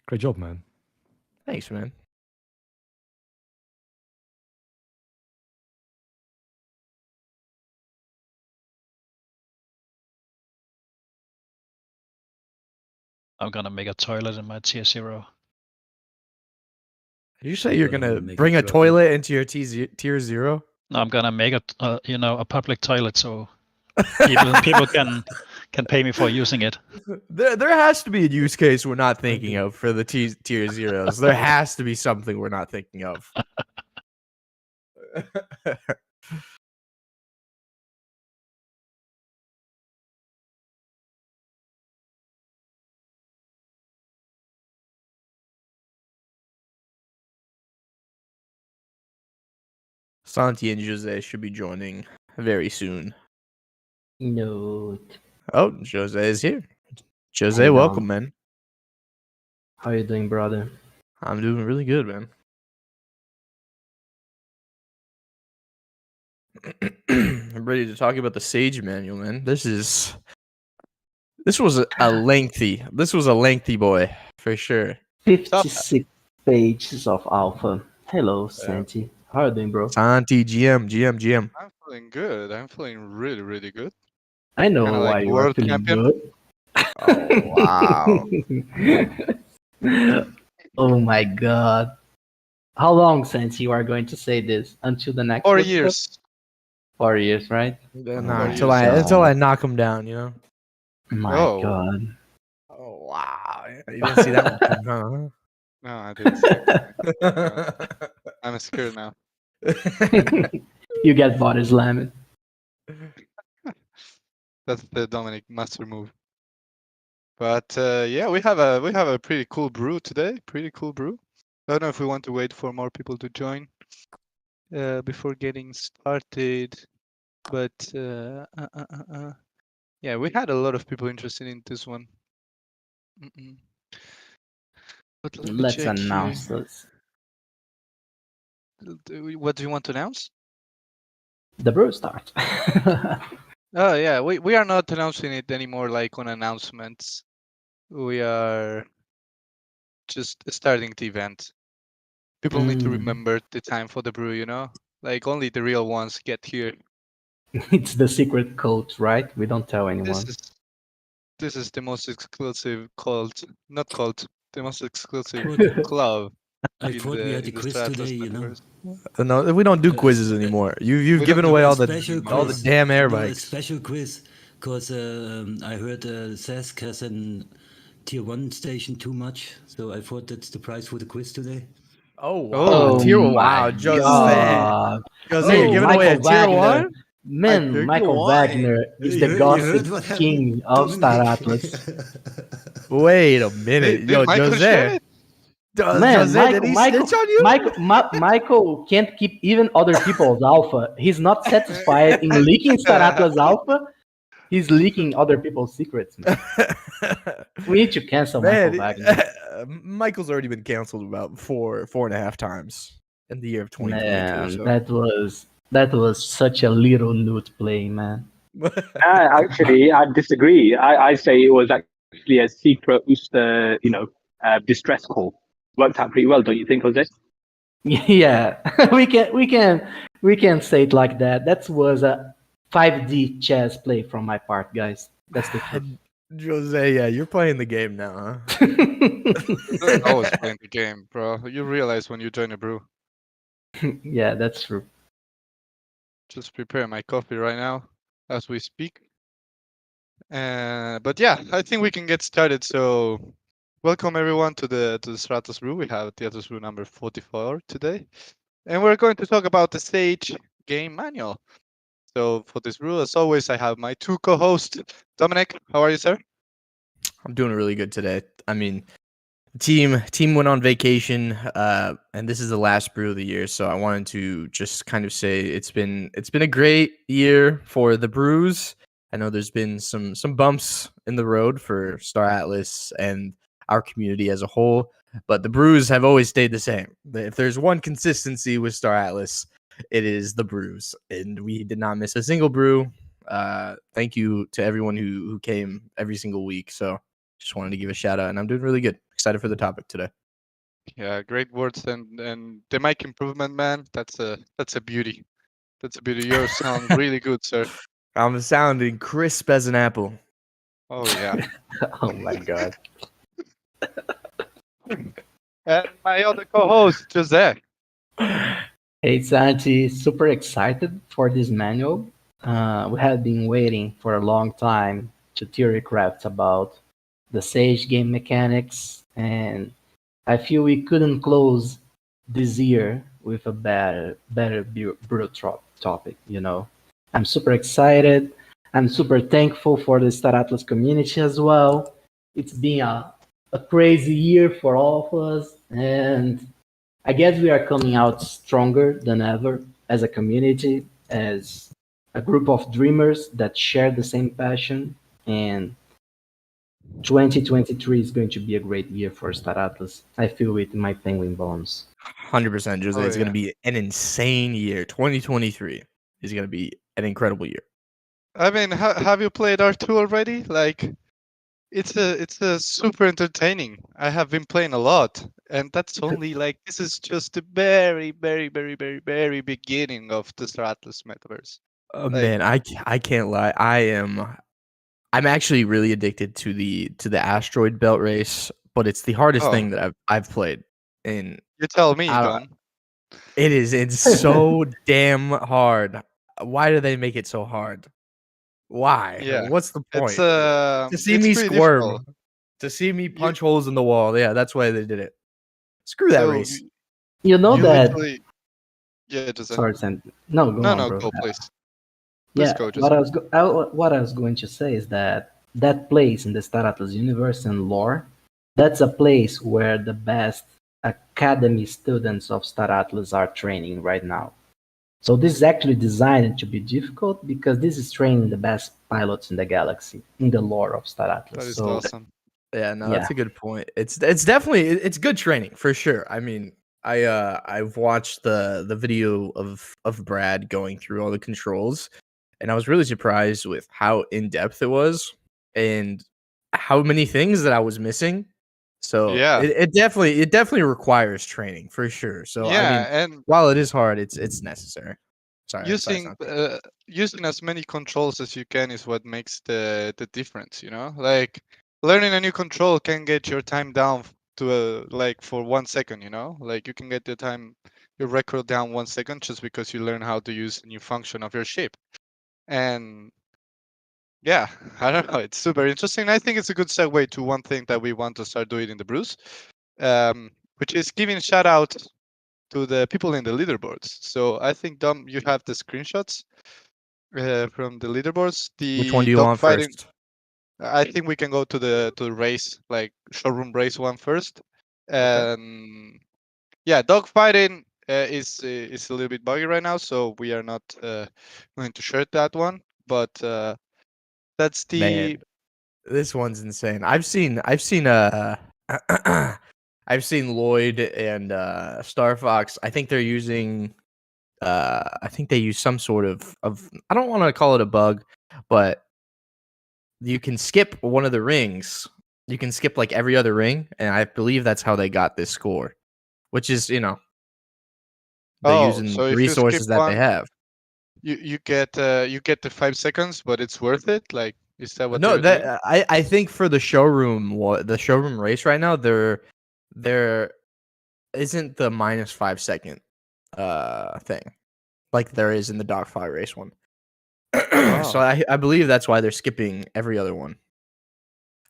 Great job, man. Thanks, man. I'm gonna make a toilet in my tier 0. Did you say you're gonna bring a toilet into your tier 0? No, I'm gonna make a public toilet so people can pay me for using it. There has to be a use case we're not thinking of for the tier 0s. There has to be something we're not thinking of. Santi and Jose should be joining very soon. No. Oh, Jose is here. Jose, Hey, welcome, Dom. man. How you doing, brother? I'm doing really good, man. I'm ready to talk about the Sage manual, man. This was a lengthy boy for sure. 56 pages of alpha. Hello, Santi. How you doing, bro? Santi, GM. I'm feeling good. I'm feeling really, really good. I know Kinda why like you are world feeling champion. good. Oh, wow. Oh my god. How long since you are going to say this? Until the next 4 World Cup? years. 4 years, right? Nah, until until I knock him down, you know. My Oh. god. Oh wow! You didn't see that one coming, No, I didn't see it. huh? I'm scared now. You get body slamming. That's the Dominic master move. But yeah, we have a pretty cool brew today. Pretty cool brew. I don't know if we want to wait for more people to join before getting started. But yeah, we had a lot of people interested in this one. But let me Let's check announce here. this. What do you want to announce? The brew start. Oh yeah, we are not announcing it anymore like on announcements. We are just starting the event. People need to remember the time for the brew, you know? Like only the real ones get here. It's the secret code, right? We don't tell anyone. This is the most exclusive the most exclusive club. I thought we had a quiz today, you know. No, we don't do quizzes anymore. You've given away all the damn air bikes. A special quiz, because I heard Sask has an tier 1 station too much, so I thought that's the prize for the quiz today. Oh wow! Tier wow, Jose. God. Jose, you're giving away a tier 1? Man, Michael Wagner is the gossip king of Star Atlas. Wait a minute, yo, Jose. Man, Jose, did he snitch on you? Michael can't keep even other people's alpha. He's not satisfied in leaking Star Atlas alpha. He's leaking other people's secrets, man. We need to cancel Michael Wagner. Michael's already been canceled about four and a half times in the year of 2022. Man, so. that was such a little nude play, man. Actually, I disagree. I say it was actually a secret Ooster, distress call. Worked out pretty well, don't you think, Jose? Yeah, we can say it like that. That was a 5D chess play from my part, guys. That's the truth. Jose, yeah, you're playing the game now, huh? You're always playing the game, bro. You realize when you join a brew. Yeah, that's true. Just prepare my coffee right now as we speak. But yeah, I think we can get started. So welcome everyone to the Stratos Brew. We have Stratos Brew number 44 today. And we're going to talk about the Sage game manual. So for this brew, as always, I have my two co-hosts. Dominic, how are you, sir? I'm doing really good today. I mean, the team went on vacation, and this is the last brew of the year. So I wanted to just kind of say it's been a great year for the brews. I know there's been some bumps in the road for Star Atlas and our community as a whole, but the brews have always stayed the same. If there's one consistency with Star Atlas, it is the brews, and we did not miss a single brew. Thank you to everyone who came every single week. So just wanted to give a shout out, and I'm doing really good. Excited for the topic today. Yeah, great words and the mic improvement, man. That's a beauty. That's a beauty. You sound really good, sir. I'm sounding crisp as an apple. Oh yeah. Oh my god. And my other co-host, Jose. Hey Santi, super excited for this manual. We have been waiting for a long time to theory craft about the Sage game mechanics, and I feel we couldn't close this year with a better brutal topic. I'm super excited. I'm super thankful for the Star Atlas community as well. It's been a crazy year for all of us, and I guess we are coming out stronger than ever as a community, as a group of dreamers that share the same passion. And 2023 is going to be a great year for Star Atlas. I feel it in my penguin bones. 100%, Jose. Oh, It's going yeah. to be an insane year. 2023 is going to be an incredible year. I mean, have you played R2 already? Like, it's a super entertaining. I have been playing a lot, and that's only like this is just the very, very, very, very, very beginning of the Star Atlas metaverse. Oh, Like- man, I can't lie. I'm actually really addicted to the asteroid belt race, but it's the hardest Oh. thing that I've played. And You tell me, I don't- Dom. it's so damn hard. Why do they make it so hard? Why? Yeah, What's the point? To see me pretty squirm. difficult. To see me punch holes in the wall. Yeah, that's why they did it. Screw that So race. You know you that. literally, yeah, just Sorry, Santi. No, go on, no, bro. go please. Please Yeah, go, what I Jose. what I was going to say is that place in the Star Atlas universe and lore, that's a place where the best academy students of Star Atlas are training right now. So this is actually designed to be difficult because this is training the best pilots in the galaxy in the lore of Star Atlas. That is So awesome. Yeah, no, Yeah. that's a good point. It's definitely it's good training for sure. I mean, I've watched the video of Brad going through all the controls, and I was really surprised with how in depth it was and how many things that I was missing. So Yeah. it definitely requires training for sure. So I mean, Yeah, and while it is hard, it's necessary. Sorry, using Santi. using as many controls as you can is what makes the difference. You know, like learning a new control can get your time down to like for 1 second. You know, like you can get your record down 1 second just because you learn how to use a new function of your ship. And yeah, I don't know, it's super interesting. I think it's a good segue to one thing that we want to start doing in the Brews, which is giving shout out to the people in the leaderboards. So I think Dom, you have the screenshots from the leaderboards. Which one The do you want dogfighting. first? I think we can go to the race, like showroom race one first. And yeah, dogfighting is a little bit buggy right now, so we are not going to share that one. But that's the Man, this one's insane. I've seen I've seen Lloyd and Star Fox. I think they're using I think they use some sort of I don't want to call it a bug, but you can skip one of the rings. You can skip like every other ring, and I believe that's how they got this score, which is, they're using so the if you skip resources that they one, have. you get the 5 seconds, but it's worth it. Like, is that what No, they're doing? I think for the showroom race right now, there isn't the -5 second thing like there is in the dogfight race one. So Oh, I believe that's why they're skipping every other one.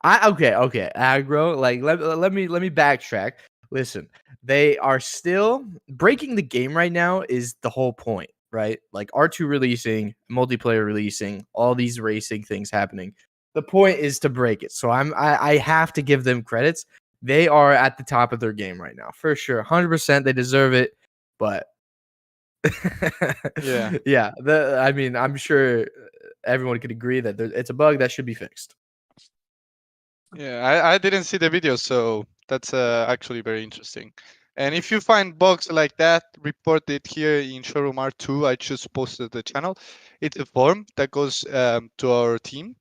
Okay, aggro. Like let me backtrack. Listen, they are still breaking the game right now is the whole point, right? Like R2 releasing, multiplayer releasing, all these racing things happening. The point is to break it. So I have to give them credits. They are at the top of their game right now, for sure. 100% they deserve it, but Yeah. yeah, I mean, I'm sure everyone could agree that it's a bug that should be fixed. yeah. I didn't see the video, so that's actually very interesting. And if you find bugs like that, report it here in Showroom R2. I just posted the channel. It's a form that goes to our team.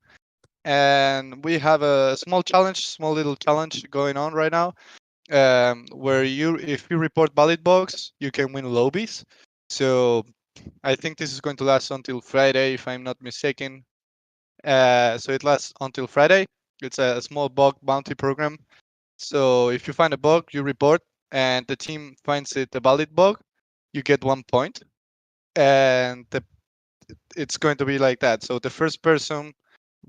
and we have a small little challenge going on right now, where if you report ballot box, you can win lobbies. So I think this is going to last until Friday, if I'm not mistaken. So it lasts until Friday. It's a small bug bounty program. So if you find a bug, you report, and the team finds it a valid bug, you get 1 point, and it's going to be like that. So the first person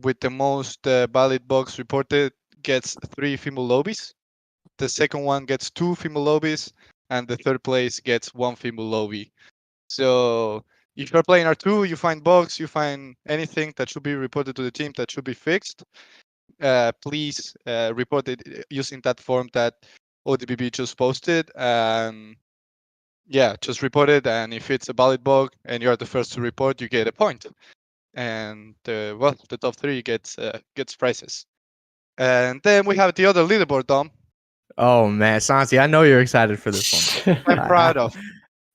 with the most valid bugs reported gets 3 female lobbies. The second one gets 2 female lobbies, and the third place gets 1 female lobby. So if you're playing R2, you find bugs, you find anything that should be reported to the team that should be fixed, please report it using that form that ODBB just posted. Yeah, just report it, and if it's a valid bug and you're the first to report, you get a point. And well, the top 3 gets prizes. And then we have the other leaderboard, Dom. Oh man, Santi, I know you're excited for this one. I'm proud of.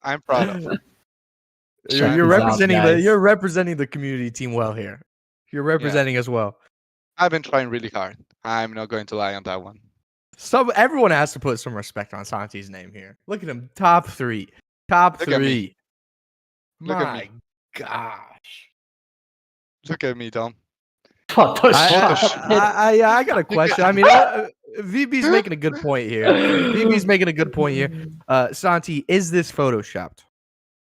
I'm proud of. You're, Check you're this out, representing guys. you're representing the community team well here. You're representing us well. I've been trying really hard. I'm not going to lie on that one. Everyone has to put some respect on Santi's name here. Look at him, top 3. Top Look at me. 3. Look at My me. gosh. Look at me, Dom. Photoshop. I got a question. I mean, VB's making a good point here. VB's making a good point here. Santi, is this photoshopped?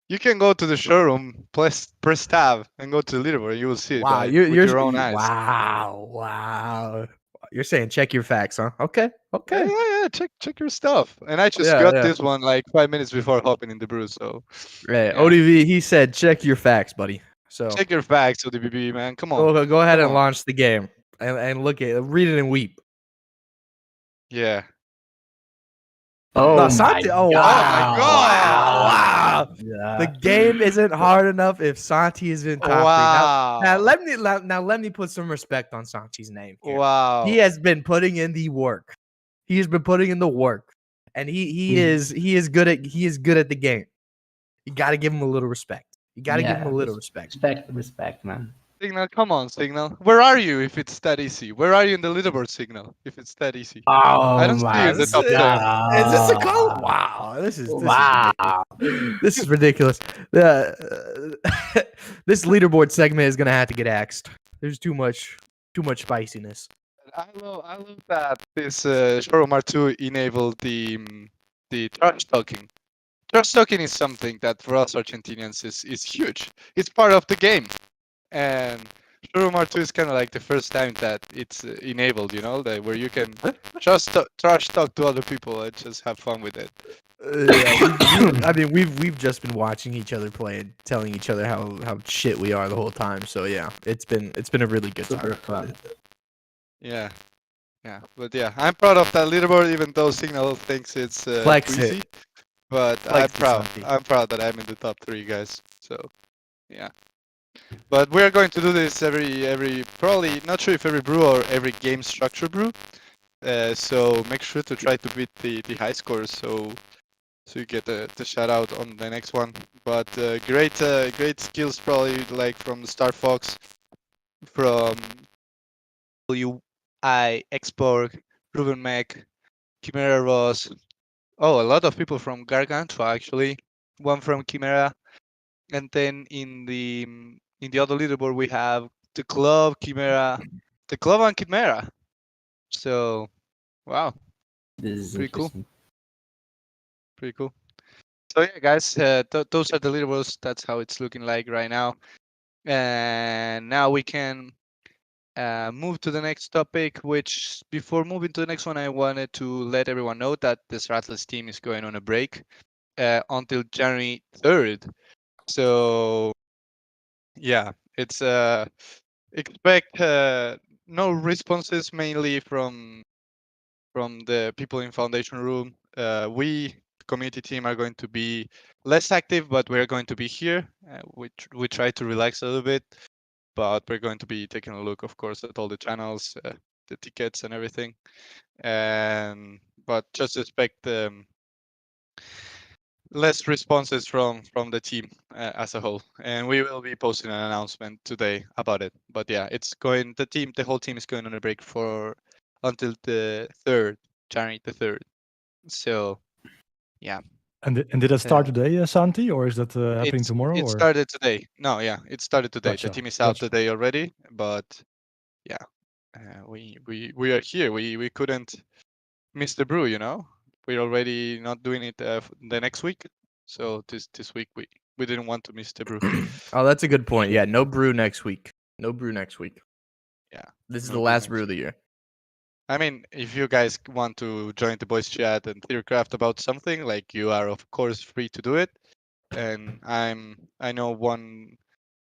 You can go to the showroom, press tab, and go to the leaderboard. You will see Wow, it you're with your own eyes. Wow. You're saying check your facts, huh? Okay. Yeah. Check your stuff. And I just Yeah, got yeah. this one like 5 minutes before hopping in the brew. So Right. Yeah. ODV, he said check your facts, buddy. So check your facts, ODBB, man. Come on. go ahead Come and on. launch the game and read it and weep. Yeah. Oh, No, my Santi, God. Wow. Yeah. The game isn't hard enough if Santi is in top 3. Wow. Now let me put some respect on Santi's name here. Wow. He has been putting in the work. He has been putting in the work. And he is good at the game. You got to give him a little respect. You got to give him a little respect. Respect, man. Signal, come on, Signal. Where are you if it's that easy? Where are you in the leaderboard, Signal, if it's that easy? Oh, I don't see you in the top 10. Is this a call? Wow, this is Wow. ridiculous. This is ridiculous. This leaderboard segment is gonna have to get axed. There's too much spiciness. I love that this showroom R2 enabled the trash talking. Trash talking is something that for us Argentinians is huge. It's part of the game, and showroom R2 is kind of like the first time that it's enabled. You know, that where you can just trash talk to other people and just have fun with it. I mean, we've just been watching each other play and telling each other how shit we are the whole time. So yeah, it's been a really good Super time. fun. Yeah, but yeah, I'm proud of that leaderboard, even though Signal thinks it's Flex too it. easy. But Flex I'm it, proud. Santi. I'm proud that I'm in the top 3, guys. So yeah. But we're going to do this every probably not sure if every brew or every game structure brew. So make sure to try to beat the high scores so you get the shout out on the next one. But great skills probably like from the Star Fox, from WI Exborg, Ruben Mech, Chimera Ross. Oh, a lot of people from Gargantua actually. One from Chimera, and then in the other leaderboard we have the Club, Chimera, the Club and Chimera. So, wow, This is pretty cool. interesting. Pretty cool. So yeah, guys, those are the leaderboards. That's how it's looking like right now. And now we can move to the next topic, which before moving to the next one, I wanted to let everyone know that this Rattlers team is going on a break until January 3rd. So yeah, it's expect no responses mainly from the people in Foundation Room. We, the community team, are going to be less active, but we're going to be here. We try to relax a little bit, but we're going to be taking a look, of course, at all the channels, the tickets, and everything. But just expect less responses from the team as a whole, and we will be posting an announcement today about it. But yeah, the whole team is going on a break for until the 3rd, January the 3rd. So yeah. And did it start today, Santi, or is that happening It's tomorrow? It started today. No, yeah, it started today. Gotcha, The team is out gotcha. today already, but yeah, we are here. We couldn't miss the brew, you know. We're already not doing it the next week, so this week we didn't want to miss the brew. Oh, that's a good point. Yeah, no brew next week. No brew next week. Yeah, This is no the brew last next brew of week. the year. I mean, if you guys want to join the boys chat and theorycraft about something, like, you are of course free to do it. And I know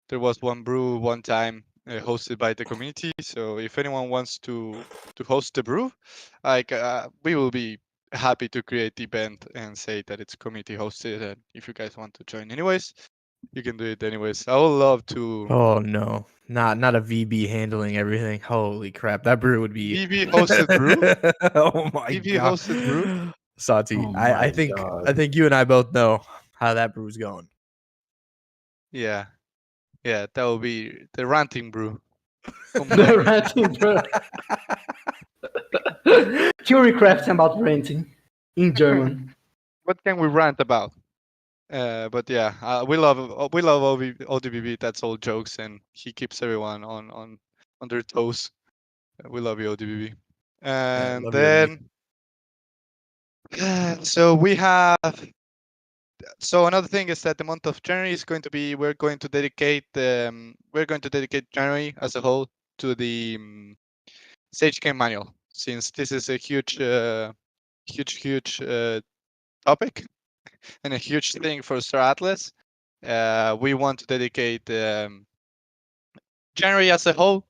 there was one brew one time hosted by the community. So if anyone wants to host the brew, like, we will be happy to create the event and say that it's community hosted. And if you guys want to join anyways, you can do it anyways. I would love to. Oh no, not a VB handling everything. Holy crap, that brew would be. VB hosted brew. Oh my VB god, hosted brew. Sati, Oh I my think God. you and I both know how that brew's going. Yeah, that will be the ranting brew. The Combined. ranting, bro. Theory crafts about ranting in German. What can we rant about? But yeah, we love ODBB. That's all jokes, and he keeps everyone on their toes. We love you, ODBB. And love you, ODB. then, so another thing is that the month of January is going to be we're going to dedicate January as a whole to the Sage Game Manual, since this is a huge topic and a huge thing for Star Atlas. We want to dedicate January as a whole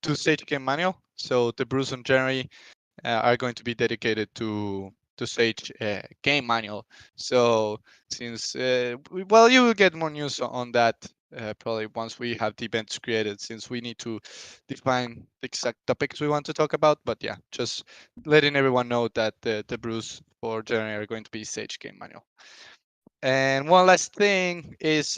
to Sage Game Manual. So the brews on January are going to be dedicated to Sage Game Manual. So since you will get more news on that probably once we have the events created, since we need to define the exact topics we want to talk about. But yeah, just letting everyone know that the brews for January are going to be Sage Game Manual. And one last thing is,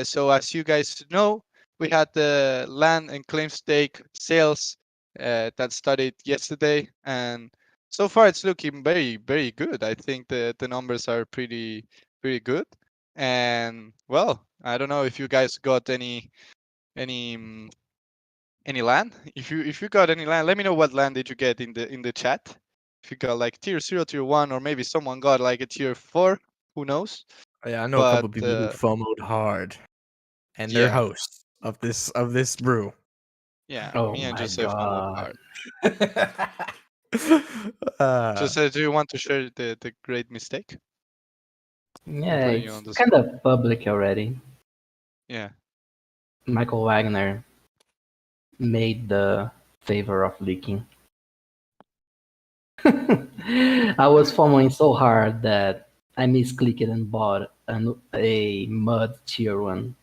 so as you guys know, we had the land and claim stake sales that started yesterday, and so far it's looking very, very good. I think the numbers are pretty good. And well, I don't know if you guys got any land. If you got any land, let me know what land did you get in the chat. If you got like tier 0, tier 1, or maybe someone got like a tier 4, who knows? Yeah, I know a But couple people who FOMO'd hard, and they're yeah. hosts of this brew. Yeah, Oh me and my Joseph almost God. are. Joseph, do you want to share the great mistake? Yeah, putting you it's on the kind of public already. Yeah. Michael Wagner made the favor of leaking. I was following so hard that I misclicked and bought a mud tier 1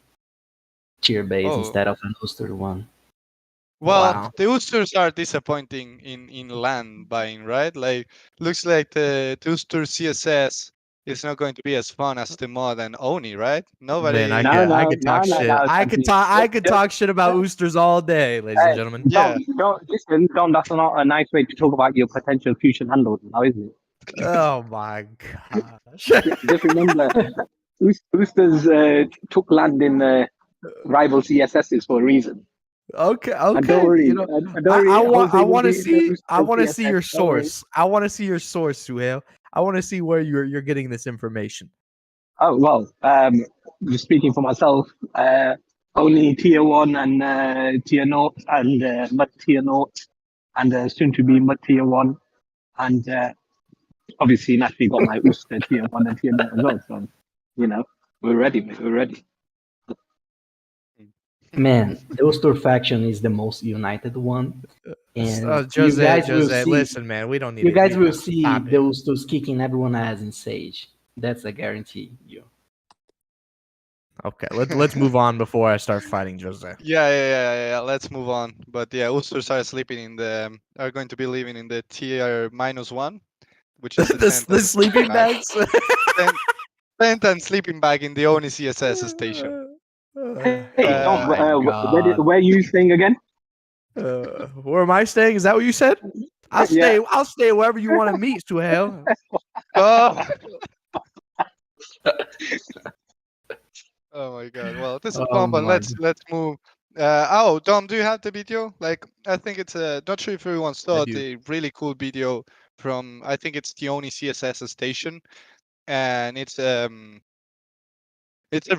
tier base Oh. instead of an Ooster one. Well, Wow. the Oosters are disappointing in land buying, right? Like, looks like the Ooster CSS is not going to be as fun as the mod and Oni, right? Nobody. Man, I No, could talk no, shit. no, I could Santi. talk shit about oosters all day, ladies and gentlemen. Yeah. Don't listen, Dom. That's not a nice way to talk about your potential future handles, now, is it? Oh my gosh. Just remember, Roosters took land in rival CSSs for a reason. Okay. And don't worry, You know, and don't worry, I Jose will want to be in the see Roosters CSS, your don't worry. source. I want to see your source, Suhail. I want to see where you're getting this information. Oh well, just speaking for myself, only tier 1 and tier 0 and mud tier 0 and soon to be mud tier 1 and obviously naturally got my Ooster tier 1 and tier 0 as well. So you know we're ready, mate. We're ready. Man, the Ooster faction is the most united one. And Jose, you guys will see, listen, man, we don't need you it. guys will see Stop the it. Oosters kicking everyone ass in Sage. That's a guarantee. You. Okay, let's move on before I start fighting Jose. Yeah. Let's move on. But yeah, Oosters are are going to be living in the tier -1, which is the sleeping bags. spent and sleeping bag in the Oni CSS station. Hey, oh Tom, my God. where are you staying again? Where am I staying? Is that what you said? I'll Yeah. stay wherever you want to meet, Suhail. Oh. Oh my God! Well, this is Oh fun, but my let's move. Oh, Dom, do you have the video? Like, I think it's not sure if everyone saw do. the really cool video from. I think it's the Oni CSS station, and it's a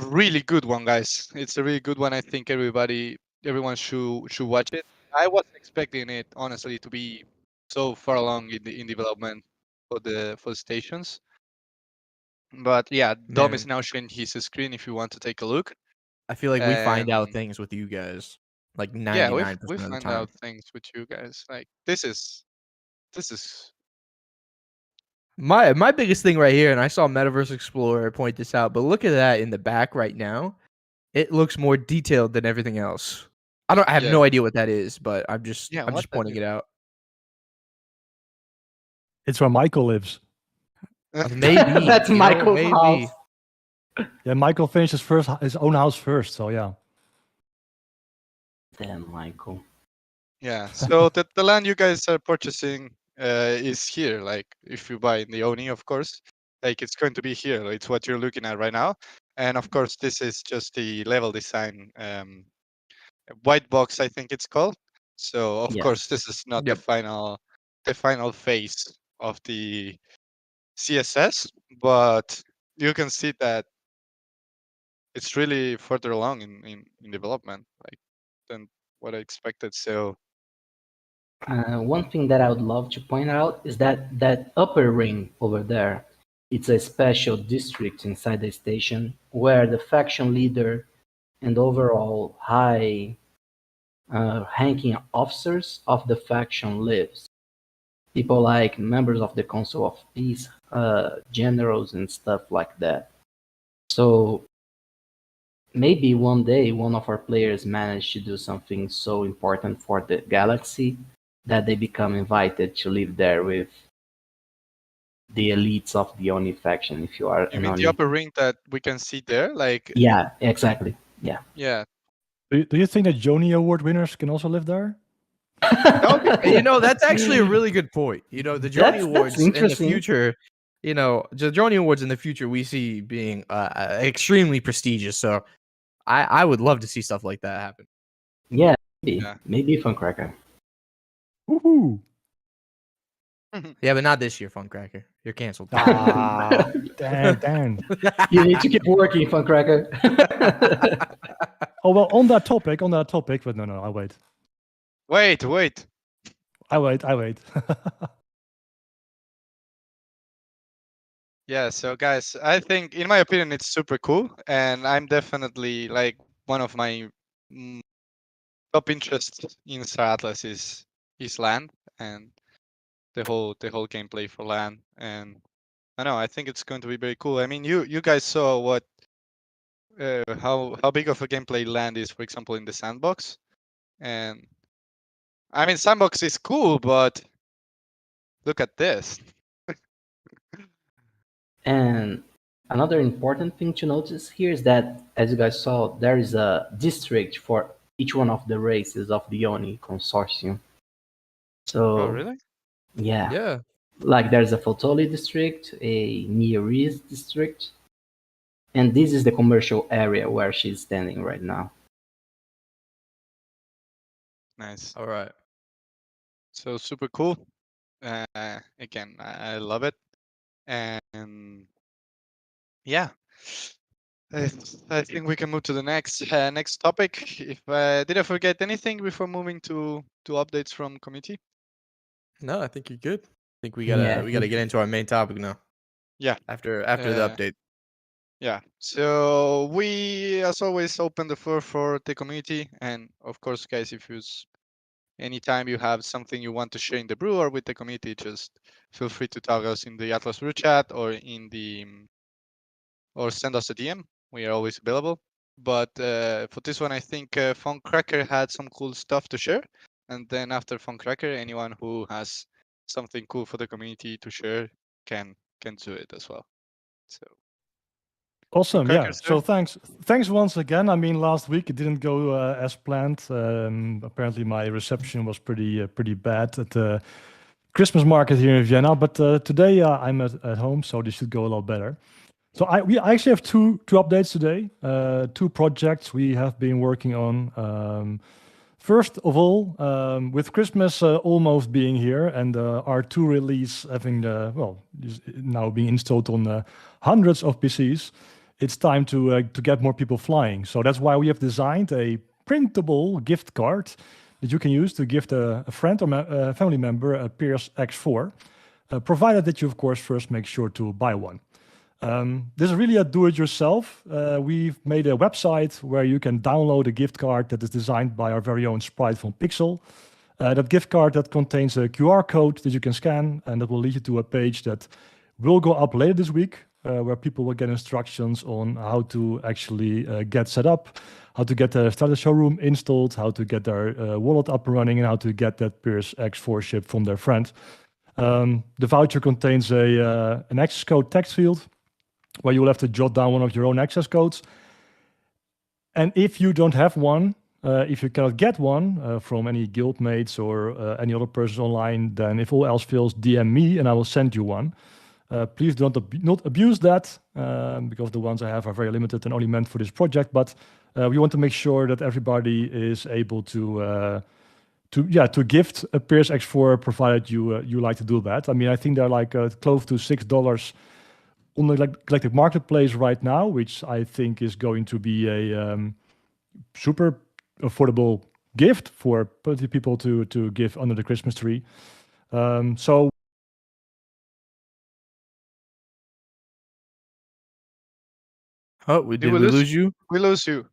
really good one, guys. It's a really good one. I think everyone should watch it. I wasn't expecting it honestly to be so far along in development for the stations. But yeah, Dom is Man, now showing his screen if you want to take a look. I feel like we find out And things with you guys like yeah, 99% we of the find time. out things with you guys. Like this is My biggest thing right here, and I saw Metaverse Explorer point this out, but look at that in the back right now. It looks more detailed than everything else. I have yeah, no idea what that is, but I'm just what that pointing it out. It's where Michael lives. is. Maybe That's Michael's maybe. house. Yeah, Michael finished his own house first, so yeah. Damn, Michael. Yeah. So the land you guys are purchasing is here. Like if you buy in the Oni, of course, like it's going to be here. It's what you're looking at right now. And of course, this is just the level design white box, I think it's called. So of Yes. course, this is not Yep. the final phase of the CSS, but you can see that it's really further along in development, like than what I expected. So One thing that I would love to point out is that that upper ring over there, it's a special district inside the station where the faction leader and overall high ranking officers of the faction lives. People like members of the Council of Peace, generals and stuff like that. So maybe one day one of our players manage to do something so important for the galaxy that they become invited to live there with the elites of the Oni faction. If you are you an mean the Oni, upper ring that we can see there? Like yeah, exactly, yeah. yeah, Do you think that Joni Award winners can also live there? that would be And, cool. that's actually a really good point. The Joni That's Awards in the interesting. future, the Joni Awards in the future we see being extremely prestigious. So I would love to see stuff like that happen. Yeah, Yeah. maybe Funcracker. Woohoo! Yeah, but not this year, Funcracker. You're canceled. Ah, dang. You need to keep working, Funcracker. Oh well, on that topic, but no, I'll wait. Wait. I wait. Yeah, so guys, I think in my opinion it's super cool, and I'm definitely like one of my top interests in Star Atlas is land and the whole gameplay for land, and I know I think it's going to be very cool. I mean, you guys saw what how big of a gameplay land is, for example, in the sandbox, and I mean sandbox is cool, but look at this. And another important thing to notice here is that, as you guys saw, there is a district for each one of the races of the Oni consortium. So, Oh really? yeah, Yeah. like there's a Fotoli district, a Neariz district, and this is the commercial area where she's standing right now. Nice. All right. So super cool. Again, I love it, and yeah, I think we can move to the next topic. If did I forget anything before moving to updates from committee? No, I think you're good. I think we Yeah, gotta get into our main topic now. Yeah. After the Uh, update. yeah. So we, as always, open the floor for the community, and of course, guys, if you anytime you have something you want to share in the brew or with the community, just feel free to tag us in the Atlas Brew chat or in the or send us a DM. We are always available. But for this one, I think Funkcracker had some cool stuff to share. And then after Funkcracker, anyone who has something cool for the community to share can do it as well. So Awesome. Yeah. crackers So there? thanks once again. I mean, last week it didn't go as planned. Apparently, my reception was pretty bad at the Christmas market here in Vienna. But today I'm at home, so this should go a lot better. So I actually have two updates today. Two projects we have been working on. First of all, with Christmas almost being here and our 2 release having is now being installed on hundreds of PCs, it's time to get more people flying. So that's why we have designed a printable gift card that you can use to gift a friend or a family member a Pierce X4, provided that you, of course, first make sure to buy one. This is really a do-it-yourself. We've made a website where you can download a gift card that is designed by our very own sprite from Pixel. That gift card that contains a QR code that you can scan, and that will lead you to a page that will go up later this week, where people will get instructions on how to actually get set up, how to get the starter showroom installed, how to get their wallet up and running, and how to get that Pierce X4 shipped from their friend. The voucher contains an access code text field, where you will have to jot down one of your own access codes. And if you don't have one, if you cannot get one from any guildmates or any other person online, then if all else fails, DM me and I will send you one. Please not abuse that, because the ones I have are very limited and only meant for this project. But we want to make sure that everybody is able to gift a Pierce X4, provided you like to do that. I mean, I think they're like close to $6 on the Galactic Marketplace right now, which I think is going to be a super affordable gift for plenty of people to give under the Christmas tree. So. Oh, did we lose you? We lose you.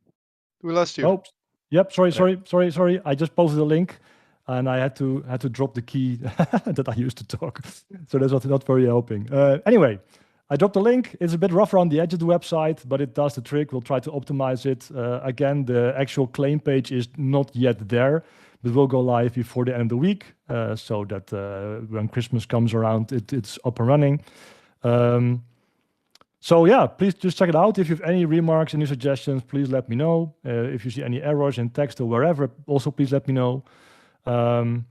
We lost you. Oh, yep. Sorry. I just posted a link, and I had to drop the key that I used to talk. So that's not very helping. Anyway, I dropped the link. It's a bit rough around the edge of the website, but it does the trick. We'll try to optimize it. Again, the actual claim page is not yet there, but will go live before the end of the week, so that when Christmas comes around, it's up and running. So yeah, please just check it out. If you have any remarks, any suggestions, please let me know. If you see any errors in text or wherever, also please let me know. And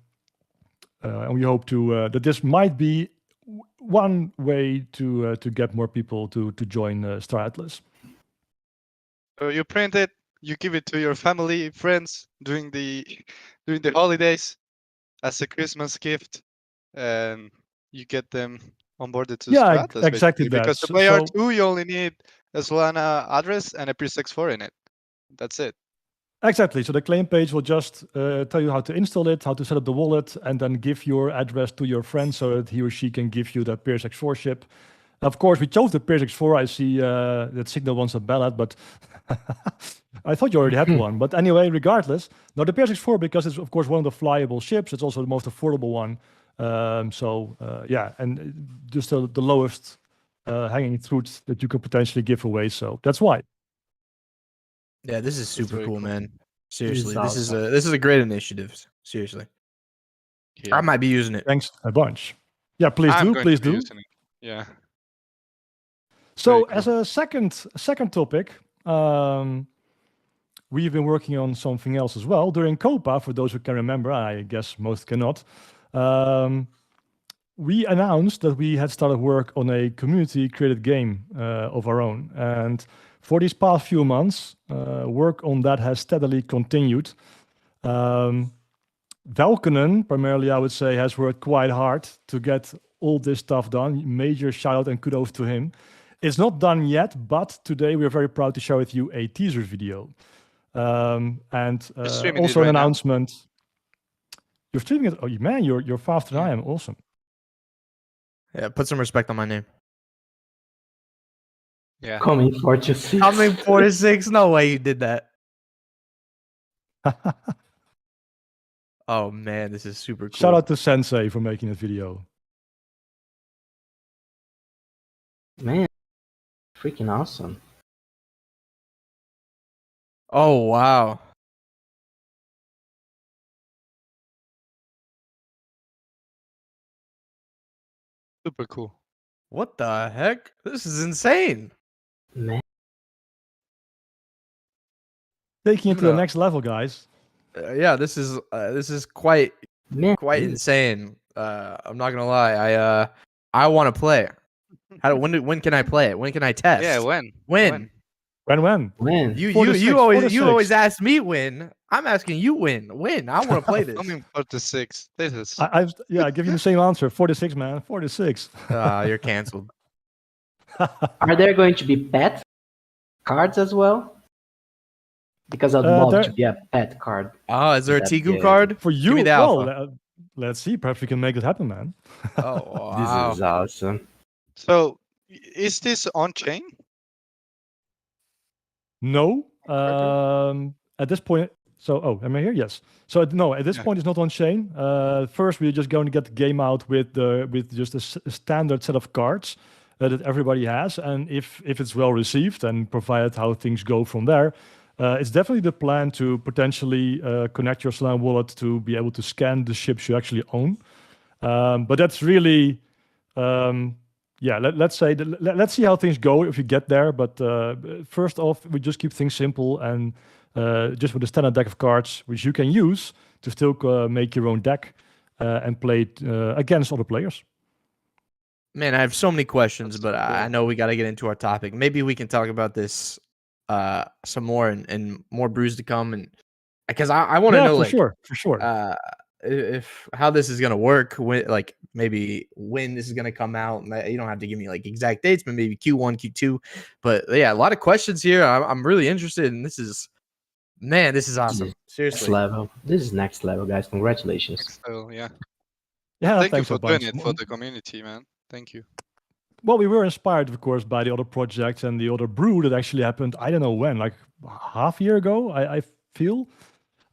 we hope that this might be one way to get more people to join Star Atlas. So you print it, you give it to your family, friends during the holidays as a Christmas gift, and you get them onboarded to Star Atlas, exactly basically. that. Because to play R2, you only need a Solana address and a Pierce X4 in it. That's it. Exactly. So the claim page will just tell you how to install it, how to set up the wallet, and then give your address to your friend so that he or she can give you that Pierce X4 chip. Of course, we chose the Pierce X4. I see that Signal wants a ballot, but I thought you already had one. But anyway, regardless, no, the Pierce X4, because it's of course one of the flyable ships. It's also the most affordable one. And just the lowest hanging fruit that you could potentially give away. So that's why. Yeah, this is super cool, man. Seriously, This is awesome. this is a great initiative. Seriously, Yeah. I might be using it. Thanks a bunch. Yeah, please I'm do. going Please to be do. using it. Yeah. So Very as a second topic, we've been working on something else as well during Copa. For those who can remember, I guess most cannot. We announced that we had started work on a community-created game of our own, and for these past few months, work on that has steadily continued. Valkonen, primarily, I would say, has worked quite hard to get all this stuff done. Major shout out and kudos to him. It's not done yet, but today we are very proud to share with you a teaser video. And streaming also it an right now. announcement. You're streaming it? Oh, man, you're faster than I am. Awesome. Yeah, put some respect on my name. Yeah. Coming 46. Coming 46. No way you did that. Oh man, this is super cool. Shout out to Sensei for making this video. Man, freaking awesome. Oh wow. Super cool. What the heck? This is insane. Man, Taking it to the No. next level, guys. Yeah, this is quite Man, quite insane. I'm not gonna lie. I want to play. When can I play it? When can I test? Yeah, when? When? When? when? You 4 to 6, 4 to you always 6. ask me when. I'm asking you when. When? I want to play this. I'm in 46. This is I give you the same answer. 4 to 6, man. 4 to 6. You're canceled. Are there going to be pet cards as well? Because I'd love there- to be a pet card. Oh, is there a That Tigu game. card? For Give you, me the well, alpha. let's see. Perhaps we can make it happen, man. Oh wow. This is awesome. so. Is this on chain? No. At this point, am I here? Yes. So no, at this Yeah. point, it's not on chain. First, we're just going to get the game out with just a standard set of cards that everybody has, and if it's well received and provided how things go from there, it's definitely the plan to potentially connect your Solana wallet to be able to scan the ships you actually own. But that's really. Let's say let's see how things go if you get there. But first off, we just keep things simple and just with a standard deck of cards, which you can use to still make your own deck and play it against other players. Man, I have so many questions, That's but cool. I know we got to get into our topic. Maybe we can talk about this some more and more brews to come, and because I want to know For sure. If how this is gonna work, when like maybe when this is gonna come out. And you don't have to give me like exact dates, but maybe Q1, Q2. But yeah, a lot of questions here. I'm really interested, and this is awesome. Next Seriously, level. This is next level, guys. Congratulations. Next level, yeah. Yeah, Thank you thanks for a bunch. doing it for the community, man. Thank you. Well, we were inspired, of course, by the other projects and the other brew that actually happened. I don't know when, like half a year ago, I feel.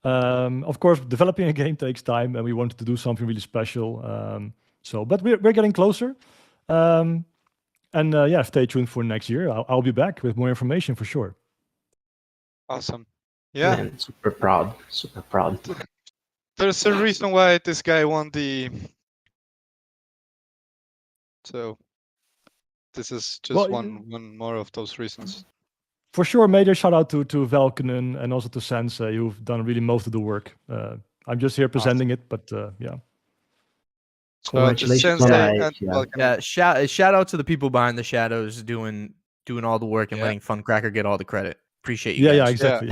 Of course, developing a game takes time, and we wanted to do something really special. But we're getting closer. Stay tuned for next year. I'll be back with more information for sure. Awesome. Yeah. Man, super proud. Super proud. There's a reason why this guy won the. So this is just one more of those reasons. For sure, major shout out to Velkenen and also to Sensei, who've done really most of the work. I'm just here presenting it, but yeah. So Congratulations, Sensei guys. and Yeah. Vulcan. Yeah, shout out to the people behind the shadows doing all the work and Yeah. letting Funcracker get all the credit. Appreciate you Yeah, guys. exactly.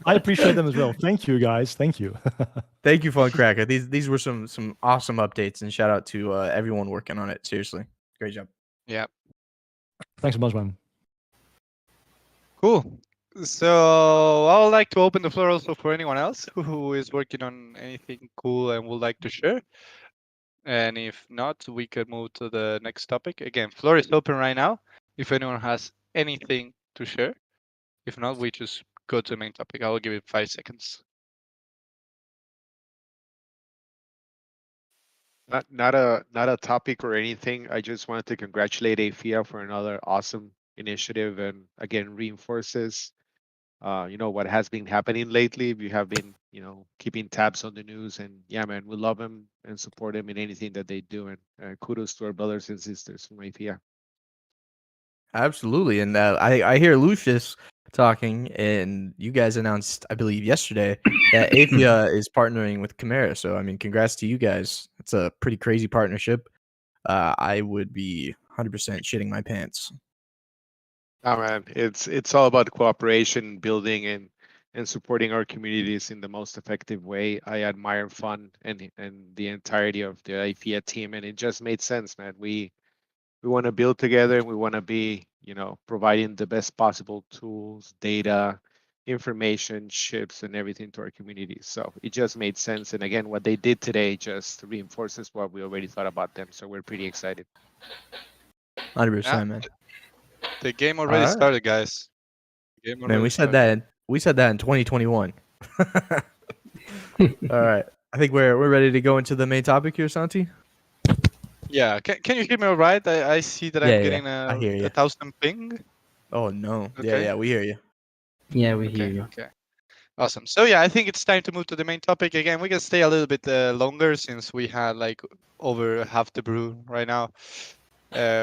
I appreciate them as well. Thank you, guys. Thank you. Thank you, Funcracker. These were some awesome updates, and shout out to everyone working on it. Seriously, great job. Yeah. Thanks so much, man. Cool. So I would like to open the floor also for anyone else who is working on anything cool and would like to share. And if not, we could move to the next topic. Again, floor is open right now. If anyone has anything to share. If not, we just go to the main topic. I will give it 5 seconds. Not a topic or anything. I just wanted to congratulate AFIA for another awesome initiative, and again reinforces what has been happening lately. We have been keeping tabs on the news, and yeah, man, we love them and support them in anything that they do, and kudos to our brothers and sisters from AFIA. Absolutely, and I hear Lucius talking, and you guys announced, I believe, yesterday that AFIA is partnering with Chimera. So, I mean, congrats to you guys. It's a pretty crazy partnership. I would be 100% shitting my pants. Oh man, it's all about cooperation, building, and supporting our communities in the most effective way. I admire Fun and the entirety of the AFIA team, and it just made sense, man. We want to build together, and we want to be, providing the best possible tools, data, information, ships, and everything to our communities. So it just made sense. And again, what they did today just reinforces what we already thought about them. So we're pretty excited. 100%, man. The game already Alright. started, guys. Man, we said that in 2021. All right. I think we're ready to go into the main topic here, Santi. Yeah, can you hear me all right? I see that Yeah, I'm getting I hear you. 1,000 ping. Oh no. Okay. Yeah, we hear you. Yeah, we hear you. Okay. Awesome. So yeah, I think it's time to move to the main topic again. We can stay a little bit longer since we had like over half the brew right now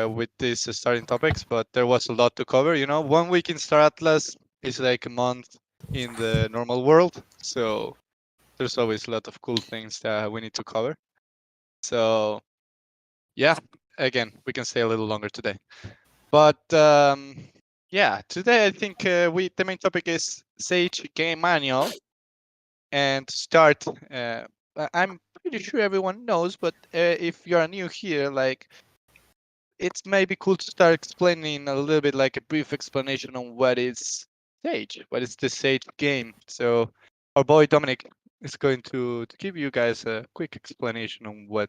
with these starting topics, but there was a lot to cover. 1 week in Star Atlas, It's like a month in the normal world, so there's always a lot of cool things that we need to cover. So yeah, again, we can stay a little longer today. But yeah, today I think the main topic is Sage Game Manual. And to start, I'm pretty sure everyone knows, but if you're new here, like it's maybe cool to start explaining a little bit, like a brief explanation on what is Sage, what is the Sage game. So our boy Dominic is going to give you guys a quick explanation on what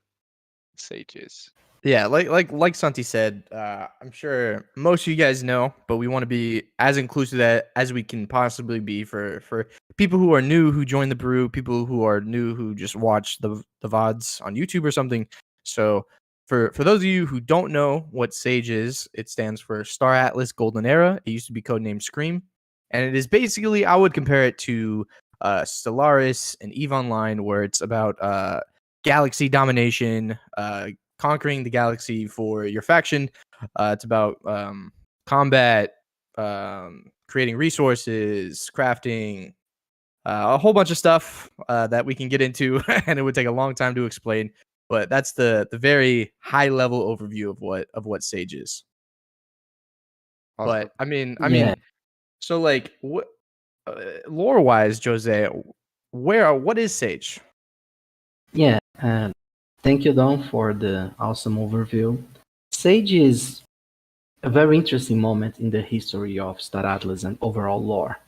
Sage is. Yeah, like Santi said, I'm sure most of you guys know, but we want to be as inclusive as we can possibly be for people who are new who join the brew, people who are new who just watch the VODs on YouTube or something. So for those of you who don't know what Sage is, it stands for Star Atlas Golden Era. It used to be codenamed Scream, and it is basically, I would compare it to Stellaris and EVE Online, where it's about galaxy domination, conquering the galaxy for your faction. It's about combat, creating resources, crafting, a whole bunch of stuff that we can get into, and it would take a long time to explain. But that's the very high level overview of what Sage is. Awesome. But I mean, Yeah. so like what lore wise, Jose, what is Sage? Yeah, thank you, Don, for the awesome overview. Sage is a very interesting moment in the history of Star Atlas and overall lore.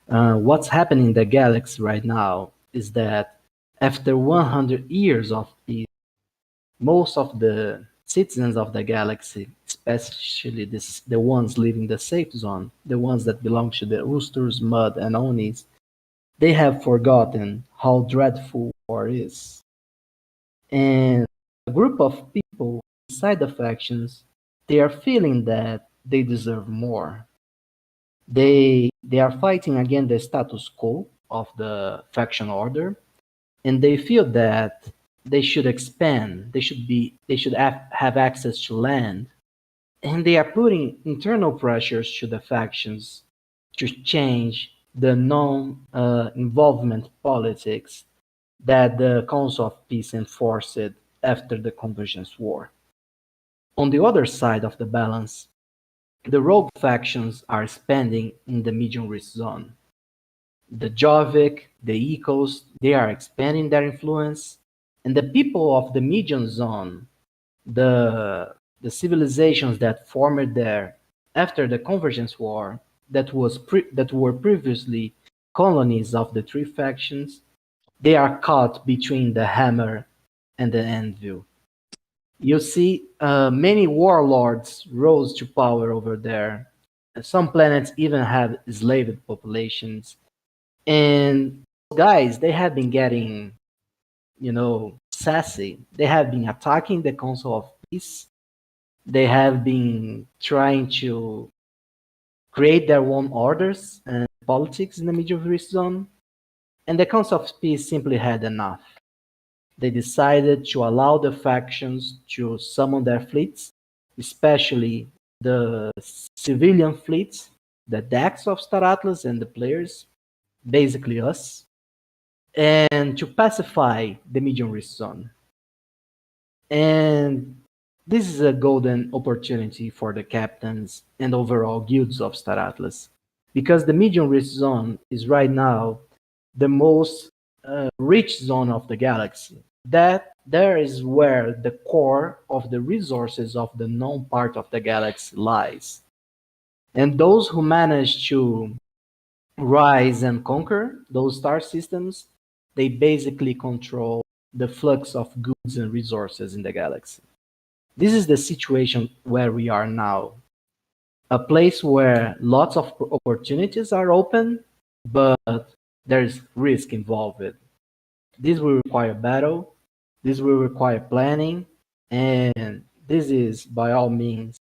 What's happening in the galaxy right now is that after 100 years of peace, most of the citizens of the galaxy, especially the ones living the safe zone, the ones that belong to the Roosters, Mud, and Onis, they have forgotten how dreadful war is. And a group of people inside the factions, they are feeling that they deserve more. They are fighting against the status quo of the faction order, and they feel that they should expand. They should have access to land, and they are putting internal pressures to the factions to change the non-involvement politics that the Council of Peace enforced after the Convergence War. On the other side of the balance, the rogue factions are expanding in the medium risk zone. The Jovic, the Ecos, they are expanding their influence, and the people of the medium zone, the civilizations that formed there after the Convergence War, that were previously colonies of the three factions, they are caught between the hammer and the anvil. You see, many warlords rose to power over there. Some planets even have enslaved populations. And guys, they have been getting, sassy. They have been attacking the Council of Peace. They have been trying to create their own orders and politics in the Medium Rift Zone. And the Council of Peace simply had enough. They decided to allow the factions to summon their fleets, especially the civilian fleets, the decks of Star Atlas and the players, basically us, and to pacify the medium risk zone. And this is a golden opportunity for the captains and overall guilds of Star Atlas, because the medium risk zone is right now the most rich zone of the galaxy. That there is where the core of the resources of the known part of the galaxy lies. And those who manage to rise and conquer those star systems, they basically control the flux of goods and resources in the galaxy. This is the situation where we are now. A place where lots of opportunities are open, but there's risk involved. This will require battle, this will require planning, and this is, by all means,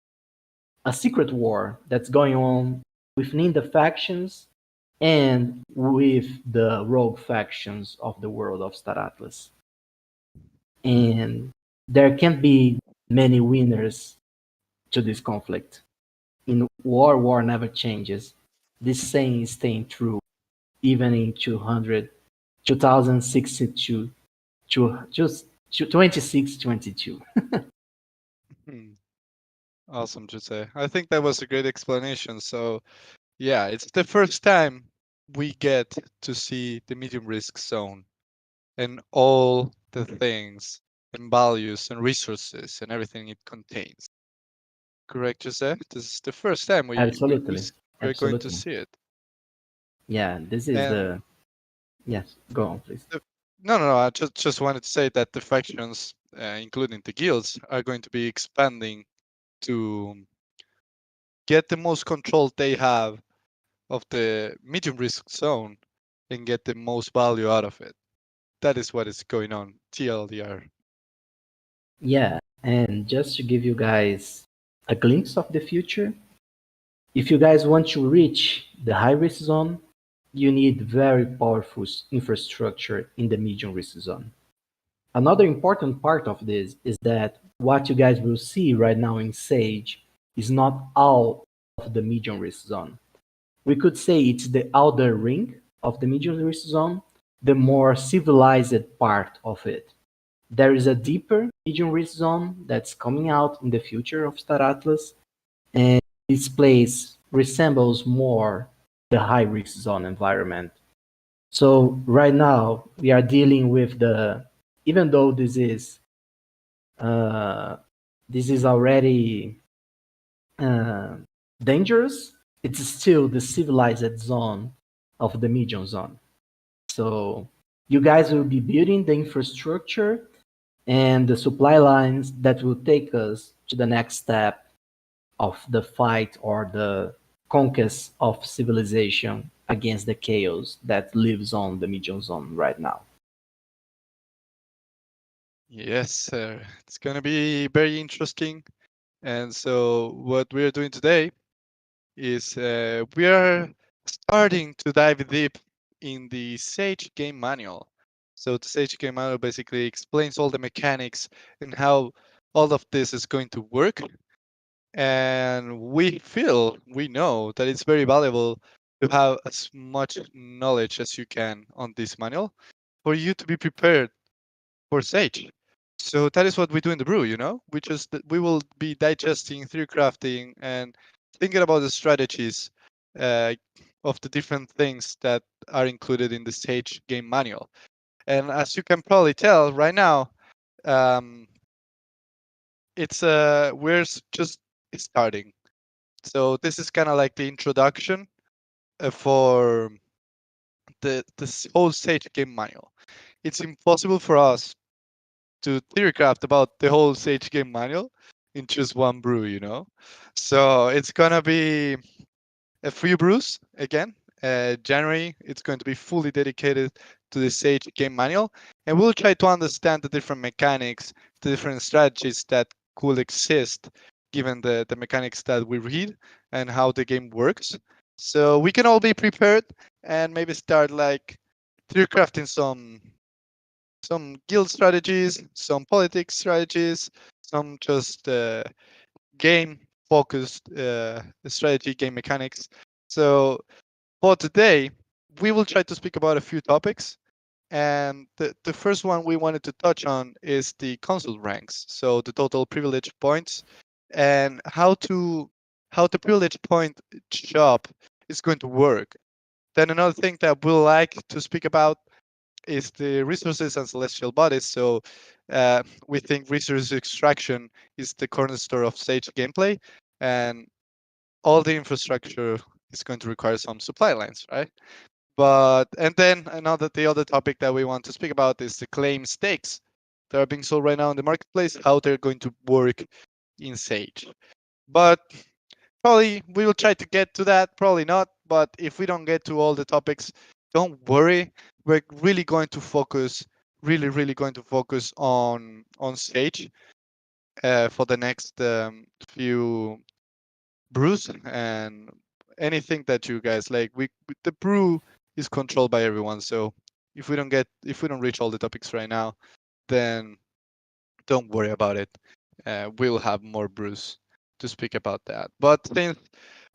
a secret war that's going on within the factions and with the rogue factions of the world of Star Atlas. And there can be many winners to this conflict. In war never changes. this saying is staying true even in 2062, just 2622. Hmm. Awesome, Jose. I think that was a great explanation. So, yeah, it's the first time we get to see the medium risk zone and all the things and values and resources and everything it contains. Correct, Jose? This is the first time Absolutely. we're going to Absolutely. see it. Yeah, this is And the. Yes, go on, please. no. I just wanted to say that the factions, including the guilds, are going to be expanding to get the most control they have of the medium risk zone and get the most value out of it. That is what is going on. TLDR. Yeah, and just to give you guys a glimpse of the future, if you guys want to reach the high risk zone, you need very powerful infrastructure in the medium risk zone. Another important part of this is that what you guys will see right now in Sage is not all of the medium risk zone. We could say it's the outer ring of the medium risk zone, the more civilized part of it. There is a deeper medium risk zone that's coming out in the future of Star Atlas, and this place resembles more the high risk zone environment. So right now we are dealing with the, even though uh, this is already uh, dangerous, it's still the civilized zone of the medium zone. So you guys will be building the infrastructure and the supply lines that will take us to the next step of the fight or the conquest of civilization against the chaos that lives on the medium zone right now. Yes, sir. It's going to be very interesting. And so, what we're doing today is we are starting to dive deep in the Sage game manual. So, the Sage game manual basically explains all the mechanics and how all of this is going to work. And we know that it's very valuable to have as much knowledge as you can on this manual for you to be prepared for Sage. So that is what we do in the brew, you know? We will be digesting, through crafting, and thinking about the strategies uh, of the different things that are included in the Sage game manual. And as you can probably tell right now, um, it's just starting. So this is kind of like the introduction for this whole Sage game manual. It's impossible for us to theorycraft about the whole Sage game manual in just one brew, you know. So it's gonna be a few brews again. January, it's going to be fully dedicated to the Sage game manual, and we'll try to understand the different mechanics, the different strategies that could exist given the mechanics that we read and how the game works. So we can all be prepared and maybe start like theory crafting some guild strategies, some politics strategies, some just game focused strategy game mechanics. So for today, we will try to speak about a few topics. And the first one we wanted to touch on is the console ranks. So the total privilege points and how the privilege point job is going to work. Then another thing that we'll like to speak about is the resources and celestial bodies. So we think resource extraction is the cornerstone of Sage gameplay, and all the infrastructure is going to require some supply lines, right? But and then the other topic that we want to speak about is the claim stakes that are being sold right now in the marketplace, how they're going to work in Sage. But probably we will try to get to that, probably not. But if we don't get to all the topics, don't worry. We're really going to focus, really going to focus on Sage for the next few brews and anything that you guys like. The brew is controlled by everyone, so if we don't reach all the topics right now, then don't worry about it. We'll have more brews to speak about that. But since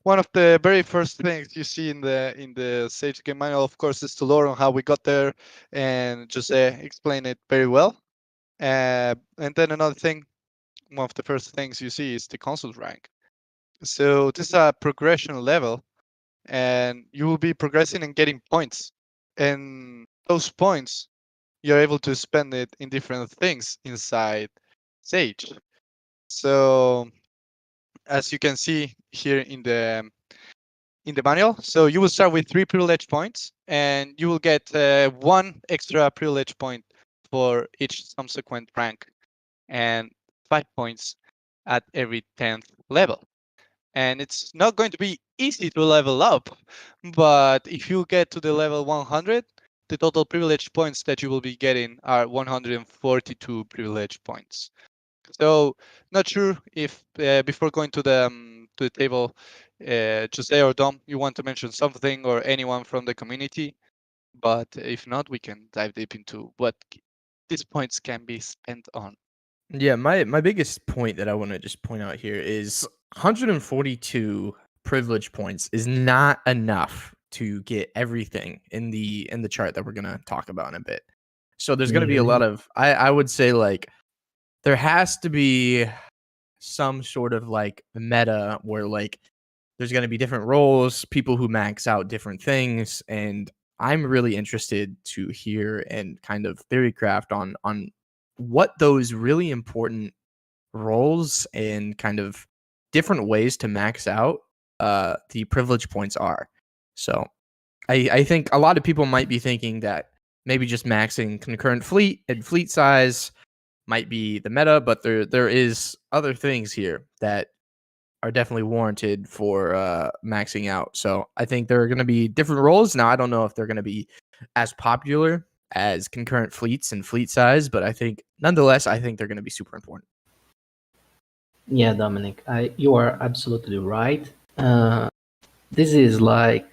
one of the very first things you see in the Sage game manual, of course, is to learn how we got there, and Jose explained it very well. And then another thing, one of the first things you see is the console rank. So this is a progression level, and you will be progressing and getting points, and those points you're able to spend it in different things inside Sage. So as you can see here in the manual, so you will start with 3 privilege points, and you will get 1 extra privilege point for each subsequent rank, and 5 points at every 10th level. And it's not going to be easy to level up, but if you get to the level 100, the total privilege points that you will be getting are 142 privilege points. So not sure if before going to the table, Jose or Dom, you want to mention something, or anyone from the community. But if not, we can dive deep into what these points can be spent on. Yeah, my biggest point that I want to just point out here is 142 privilege points is not enough to get everything in the chart that we're gonna talk about in a bit. So there's gonna be a lot of I would say like there has to be some sort of like meta where like there's going to be different roles, people who max out different things, and I'm really interested to hear and kind of theory craft on what those really important roles and kind of different ways to max out the privilege points are. So I think a lot of people might be thinking that maybe just maxing concurrent fleet and fleet size might be the meta, but there is other things here that are definitely warranted for maxing out. So I think there are going to be different roles. Now, I don't know if they're going to be as popular as concurrent fleets and fleet size, but I think nonetheless, I think they're going to be super important. Yeah, Dominic, you are absolutely right. This is like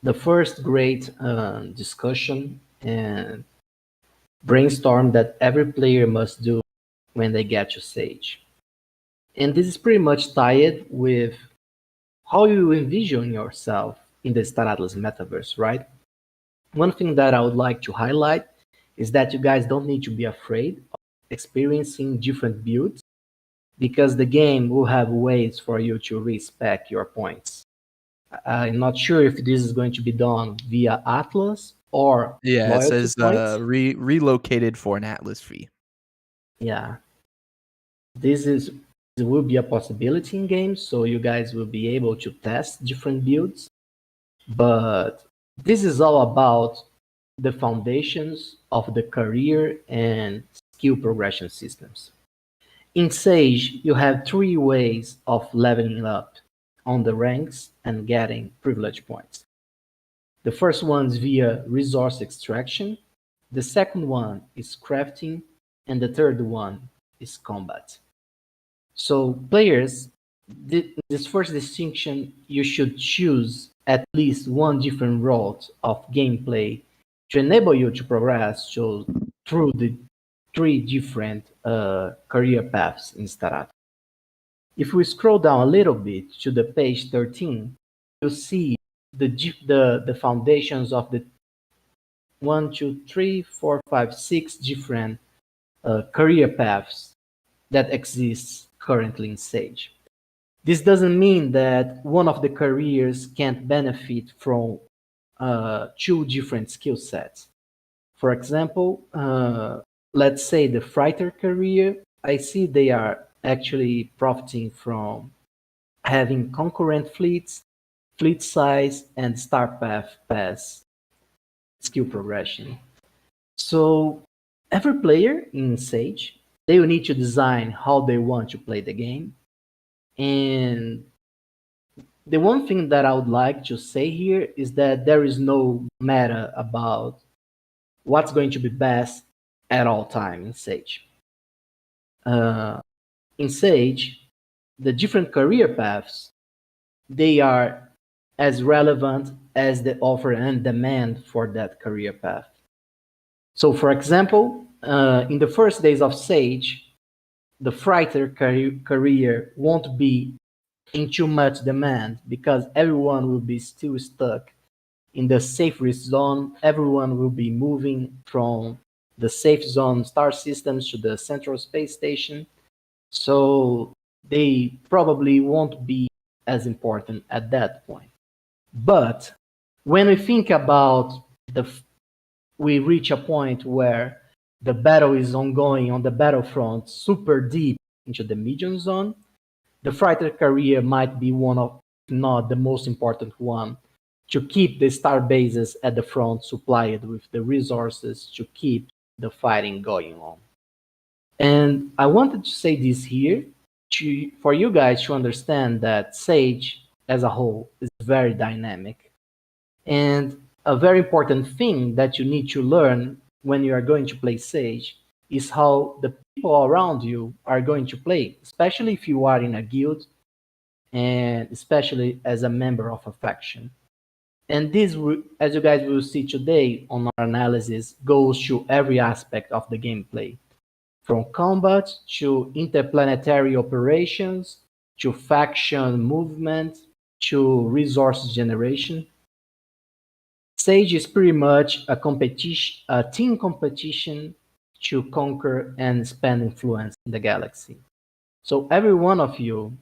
the first great discussion and brainstorm that every player must do when they get to Sage. And this is pretty much tied with how you envision yourself in the Star Atlas metaverse, right? One thing that I would like to highlight is that you guys don't need to be afraid of experiencing different builds, because the game will have ways for you to respec your points. I'm not sure if this is going to be done via Atlas or Yeah, it loyalty says points. relocated for an Atlas fee. Yeah, this will be a possibility in games, so you guys will be able to test different builds. But this is all about the foundations of the career and skill progression systems. In Sage, you have 3 ways of leveling up on the ranks and getting privilege points. The first one is via resource extraction, the second one is crafting, and the third one is combat. So players, this first distinction, you should choose at least one different route of gameplay to enable you to progress through the 3 different career paths in Starat. If we scroll down a little bit to the page 13, you'll see the foundations of the 1, 2, 3, 4, 5, 6 different career paths that exist currently in Sage. This doesn't mean that one of the careers can't benefit from 2 different skill sets. For example, let's say the fighter career, I see they are actually profiting from having concurrent fleets, fleet size, and star path pass skill progression. So every player in Sage, they will need to design how they want to play the game. And the one thing that I would like to say here is that there is no meta about what's going to be best at all time in Sage. In Sage, the different career paths, they are as relevant as the offer and demand for that career path. So for example, in the first days of Sage, the fighter career won't be in too much demand because everyone will be still stuck in the safe risk zone. Everyone will be moving from the safe zone star systems to the central space station. So they probably won't be as important at that point. But when we think about we reach a point where the battle is ongoing on the battlefront super deep into the medium zone, the fighter career might be one of, if not the most important one, to keep the star bases at the front supplied with the resources to keep the fighting going on. And I wanted to say this here for you guys to understand that Sage as a whole is very dynamic. And a very important thing that you need to learn when you are going to play Sage is how the people around you are going to play, especially if you are in a guild and especially as a member of a faction. And this, as you guys will see today on our analysis, goes to every aspect of the gameplay, from combat to interplanetary operations, to faction movement, to resource generation. Sage is pretty much a team competition to conquer and expand influence in the galaxy. So every one of you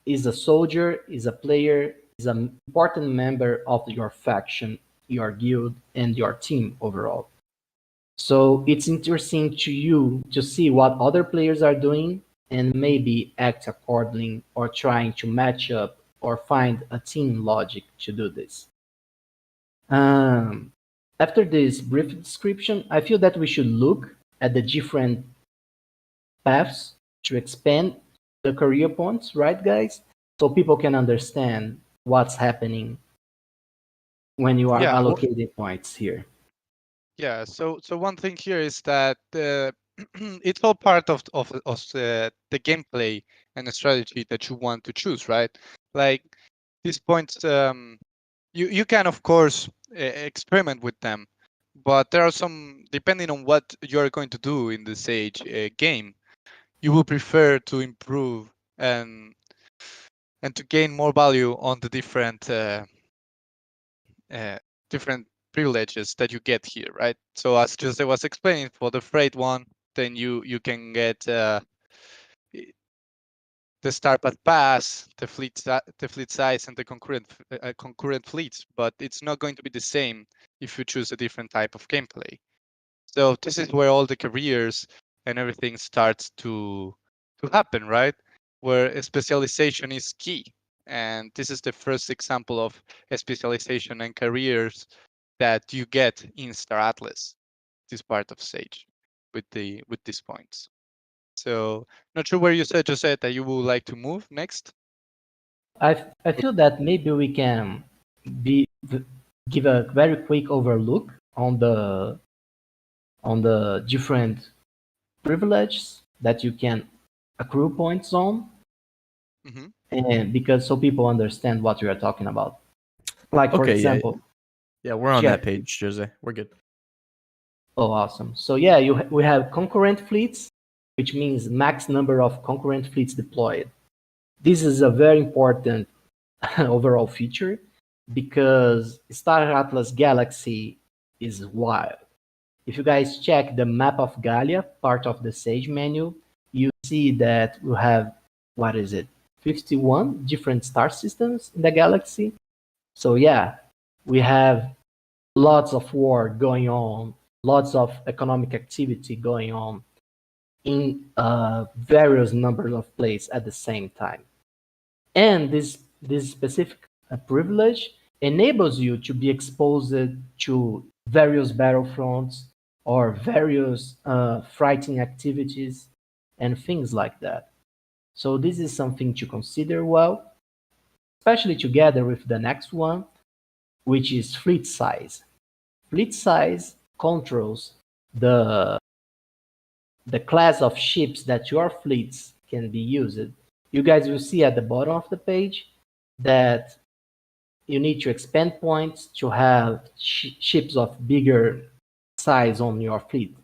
is a soldier, is a player, is an important member of your faction, your guild, and your team overall. So it's interesting to you to see what other players are doing and maybe act accordingly or trying to match up or find a team logic to do this. After this brief description, I feel that we should look at the different paths to expand the career points, right, guys? So people can understand what's happening when you are Yeah, allocating points here. yeah. So one thing here is that it's all part of the gameplay and the strategy that you want to choose, right? Like these points, you can of course experiment with them, but there are some, depending on what you're going to do in the Sage game, you will prefer to improve and to gain more value on the different different privileges that you get here, right? So as Jose was explaining, for the freight one, then you can get the Starpath Pass, the fleet size, and the concurrent fleets. But it's not going to be the same if you choose a different type of gameplay. So this is where all the careers and everything starts to happen, right? Where specialization is key. And this is the first example of a specialization and careers that you get in Star Atlas, this part of Sage, with these points. So not sure where you said, Jose, that you would like to move next. I feel that maybe we can give a very quick overlook on the different privileges that you can accrue points on, Mm-hmm. and because so people understand what we are talking about. Like for Okay, yeah. example, Yeah, we're on Yeah. that page, Jose. We're good. oh awesome. So yeah, we have concurrent fleets, which means max number of concurrent fleets deployed. This is a very important overall feature because Star Atlas Galaxy is wild. If you guys check the map of Galia, part of the Sage menu, you see that we have, what is it, 51 different star systems in the galaxy. So yeah, we have lots of war going on, lots of economic activity going on in various numbers of places at the same time. And this specific privilege enables you to be exposed to various battlefronts or various fighting activities and things like that. So this is something to consider well, especially together with the next one, which is fleet size. Fleet size controls the class of ships that your fleets can be used. You guys will see at the bottom of the page that you need to expend points to have ships of bigger size on your fleet,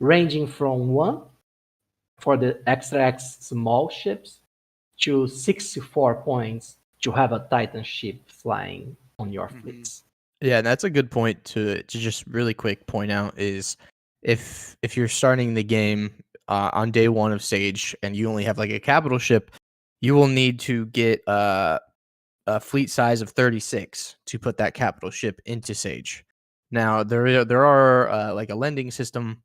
ranging from 1 for the extra X small ships to 64 points to have a Titan ship flying on your fleets. Yeah, and that's a good point to just really quick point out is if you're starting the game on day 1 of Sage and you only have like a capital ship, you will need to get a fleet size of 36 to put that capital ship into Sage. Now there are like a lending system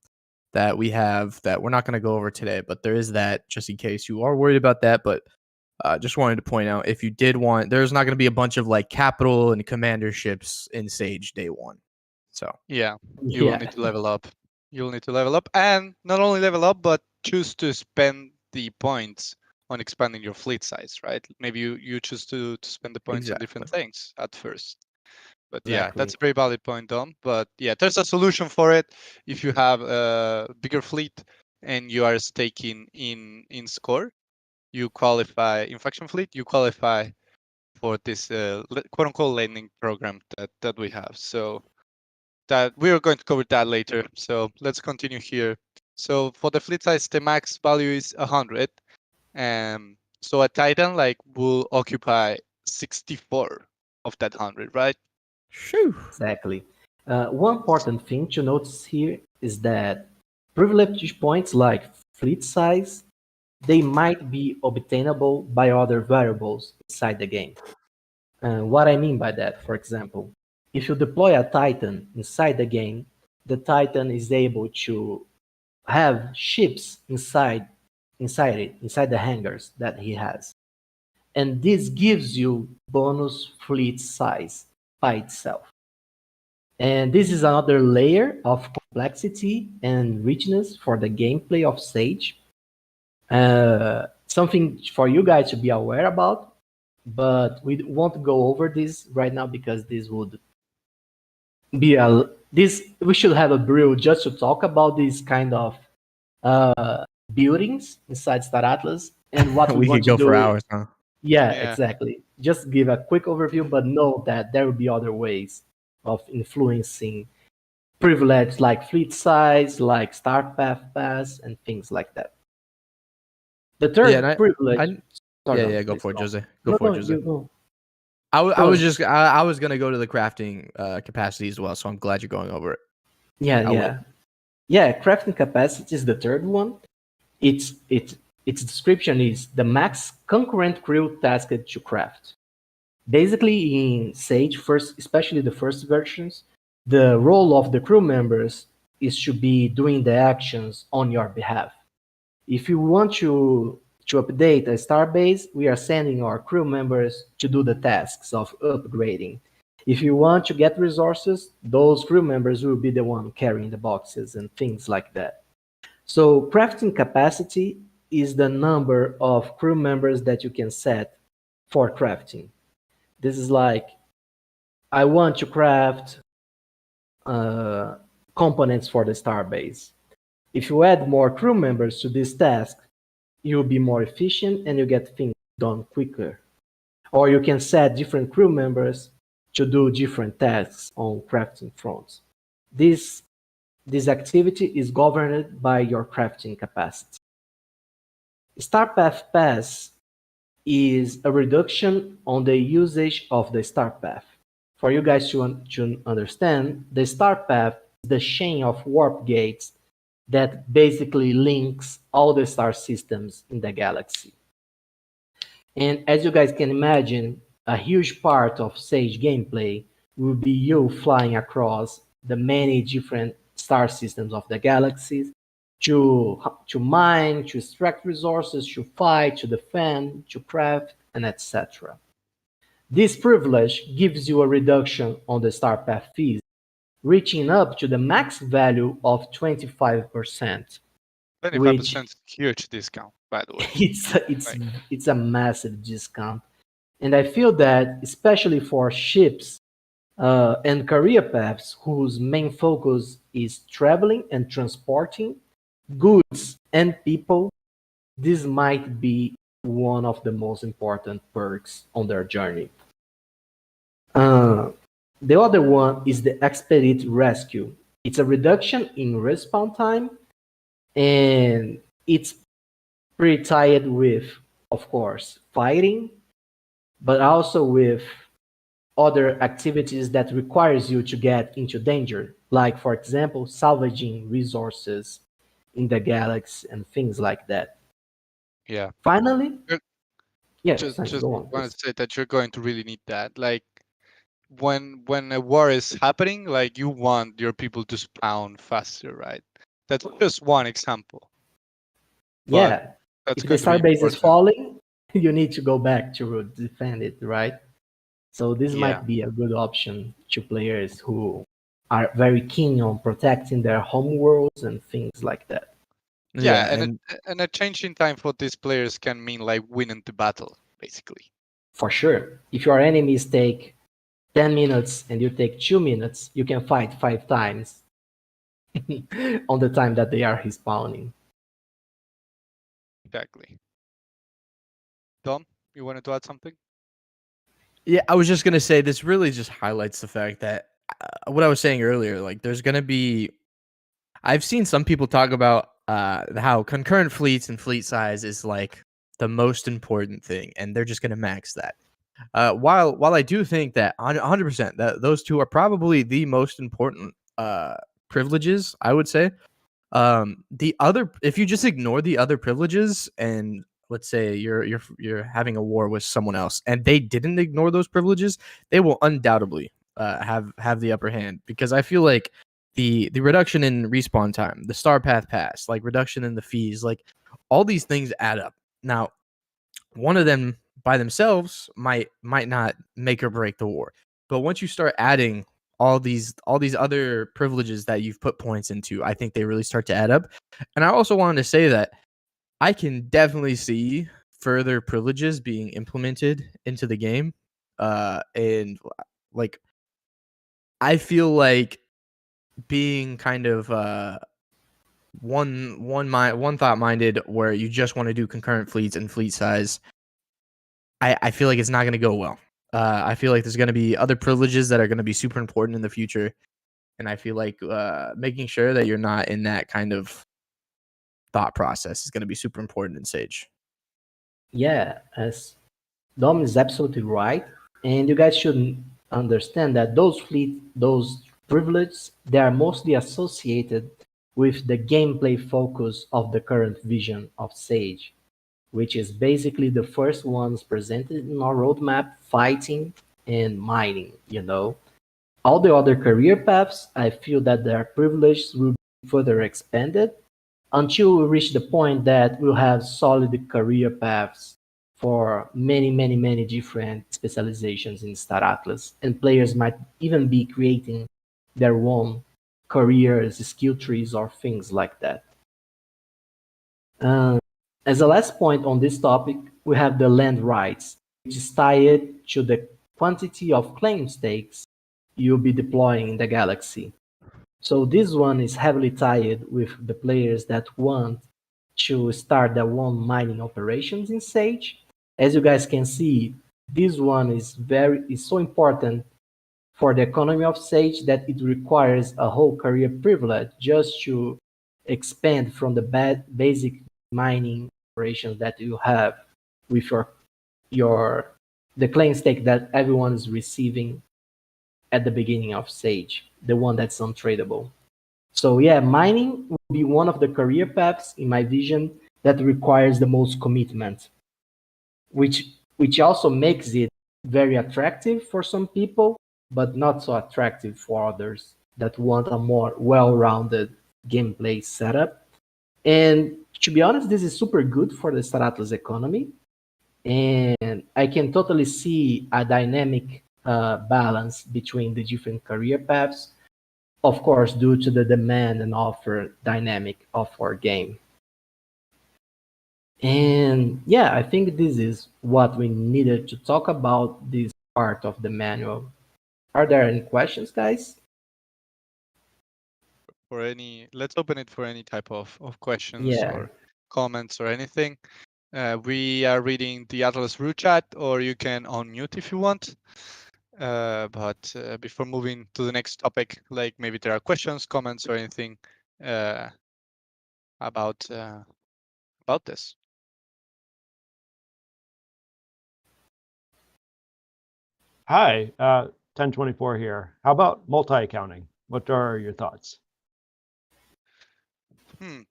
that we have that we're not going to go over today, but there is that just in case you are worried about that. But just wanted to point out if you did want, there's not going to be a bunch of like capital and commander ships in Sage day 1. So Yeah, you will Yeah, need to level up. You'll need to level up, and not only level up, but choose to spend the points on expanding your fleet size, right? Maybe you choose to spend the points on different things at first. But yeah, exactly. that's a very valid point, Dom. But yeah, there's a solution for it. If you have a bigger fleet and you are staking in score, you qualify in faction fleet. You qualify for this quote unquote lending program that we have. So that we are going to cover that later. So let's continue here. So for the fleet size, the max value is 100. So a Titan like will occupy 64 of that 100, right? shoo. Exactly. One important thing to notice here is that privilege points like fleet size, they might be obtainable by other variables inside the game. What I mean by that, for example, if you deploy a Titan inside the game, the Titan is able to have ships inside the hangars that he has. And this gives you bonus fleet size by itself. And this is another layer of complexity and richness for the gameplay of Sage. Something for you guys to be aware about, but we won't go over this right now because this would be we should have a brew just to talk about these kind of buildings inside Star Atlas and what we We want could to go do. for hours, huh? Yeah, Yeah. exactly. Just give a quick overview, but know that there will be other ways of influencing privilege like fleet size, like start path pass, and things like that. The third Yeah, and privilege. Sorry, yeah, go please for it, go. Jose. No, For it, no, Jose. you go. I was So- just I was gonna go to the crafting capacity as well, so I'm glad you're going over it. Yeah, I'll yeah, yeah. Crafting capacity is the third one. Its description is the max concurrent crew tasked to craft. Basically, in Sage, first, especially the first versions, the role of the crew members is to be doing the actions on your behalf. If you want to update a starbase, we are sending our crew members to do the tasks of upgrading. If you want to get resources, those crew members will be the one carrying the boxes and things like that. So crafting capacity is the number of crew members that you can set for crafting. This is like, I want to craft components for the starbase. If you add more crew members to this task, you'll be more efficient and you get things done quicker. Or you can set different crew members to do different tasks on crafting fronts. This activity is governed by your crafting capacity. Star Path Pass is a reduction on the usage of the star path. For you guys to understand, the star path is the chain of warp gates that basically links all the star systems in the galaxy. And as you guys can imagine, a huge part of Sage gameplay will be you flying across the many different star systems of the galaxies to mine, to extract resources, to fight, to defend, to craft, and etc. This privilege gives you a reduction on the star path fees, reaching up to the max value of 25%. 25% is a huge discount, by the way. It's a massive discount, and I feel that especially for ships and career paths whose main focus is traveling and transporting goods and people, this might be one of the most important perks on their journey. The other one is the Expedite Rescue. It's a reduction in respawn time, and it's pretty tied with of course, fighting, but also with other activities that requires you to get into danger, like for example, salvaging resources in the galaxy and things like that. Yeah. Finally, You're- yes, just go on, want please. to say that you're going to really need that. Like when a war is happening, like you want your people to spawn faster, right? That's just one example, but Yeah, that's if the going to be starbase is important. falling, you need to go back to defend it, right? So this Yeah. might be a good option to players who are very keen on protecting their home worlds and things like that. Yeah, Yeah, and a change in time for these players can mean like winning the battle, basically. For sure, if your enemies take 10 minutes and you take 2 minutes, you can fight 5 times on the time that they are respawning. Exactly. Dom, you wanted to add something? yeah. I was just gonna say this really just highlights the fact that what I was saying earlier. Like, there's gonna be. I've seen some people talk about how concurrent fleets and fleet size is like the most important thing, and they're just gonna max that. While I do think that 100% that those two are probably the most important privileges, I would say. The other, if you just ignore the other privileges, and let's say you're having a war with someone else, and they didn't ignore those privileges, they will undoubtedly have the upper hand, because I feel like the reduction in respawn time, the star path pass, like reduction in the fees, like all these things add up. Now, one of them by themselves might not make or break the war, but once you start adding all these other privileges that you've put points into, I think they really start to add up. And I also wanted to say that I can definitely see further privileges being implemented into the game, and like I feel like being kind of one thought minded, where you just want to do concurrent fleets and fleet size, I feel like it's not going to go well. I feel like there's going to be other privileges that are going to be super important in the future, and I feel like making sure that you're not in that kind of thought process is going to be super important in Sage. Yeah, as Dom is absolutely right, and you guys should understand that those privileges, they are mostly associated with the gameplay focus of the current vision of Sage, which is basically the first ones presented in our roadmap, fighting and mining, you know. All the other career paths, I feel that their privileges will be further expanded until we reach the point that we'll have solid career paths for many different specializations in Star Atlas. And players might even be creating their own careers, skill trees, or things like that. Uh, as a last point on this topic, we have the land rights, which is tied to the quantity of claim stakes you'll be deploying in the galaxy. So this one is heavily tied with the players that want to start their own mining operations in Sage. As you guys can see, this one is so important for the economy of Sage that it requires a whole career privilege just to expand from the basic mining operations that you have with your the claim stake that everyone is receiving at the beginning of Sage, the one that's untradeable. So yeah, mining will be one of the career paths in my vision that requires the most commitment, which also makes it very attractive for some people, but not so attractive for others that want a more well-rounded gameplay setup. And to be honest, this is super good for the Star Atlas economy, and I can totally see a dynamic balance between the different career paths, of course, due to the demand and offer dynamic of our game. And yeah, I think this is what we needed to talk about this part of the manual. Are there any questions, guys? For any, let's open it for any type of questions Yeah. or comments or anything. We are reading the Atlas Brew chat, or you can unmute if you want. But before moving to the next topic, like maybe there are questions, comments, or anything uh, about this. Hi, 1024 here. How about multi-accounting? What are your thoughts? In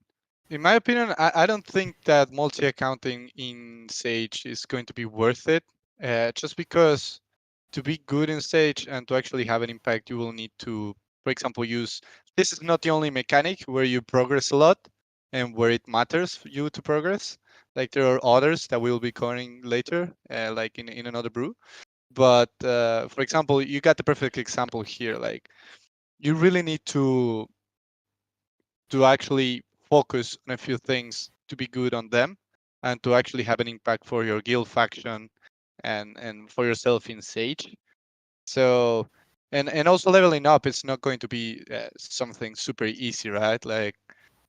my opinion, I don't think that multi-accounting in Sage is going to be worth it. Just because to be good in Sage and to actually have an impact, you will need to, for example, use. This is not the only mechanic where you progress a lot and where it matters for you to progress. Like there are others that we'll be covering later, like in another brew. But for example, you got the perfect example here. Like you really need to actually focus on a few things to be good on them and to actually have an impact for your guild faction and for yourself in Sage. So and also leveling up, it's not going to be something super easy, right? Like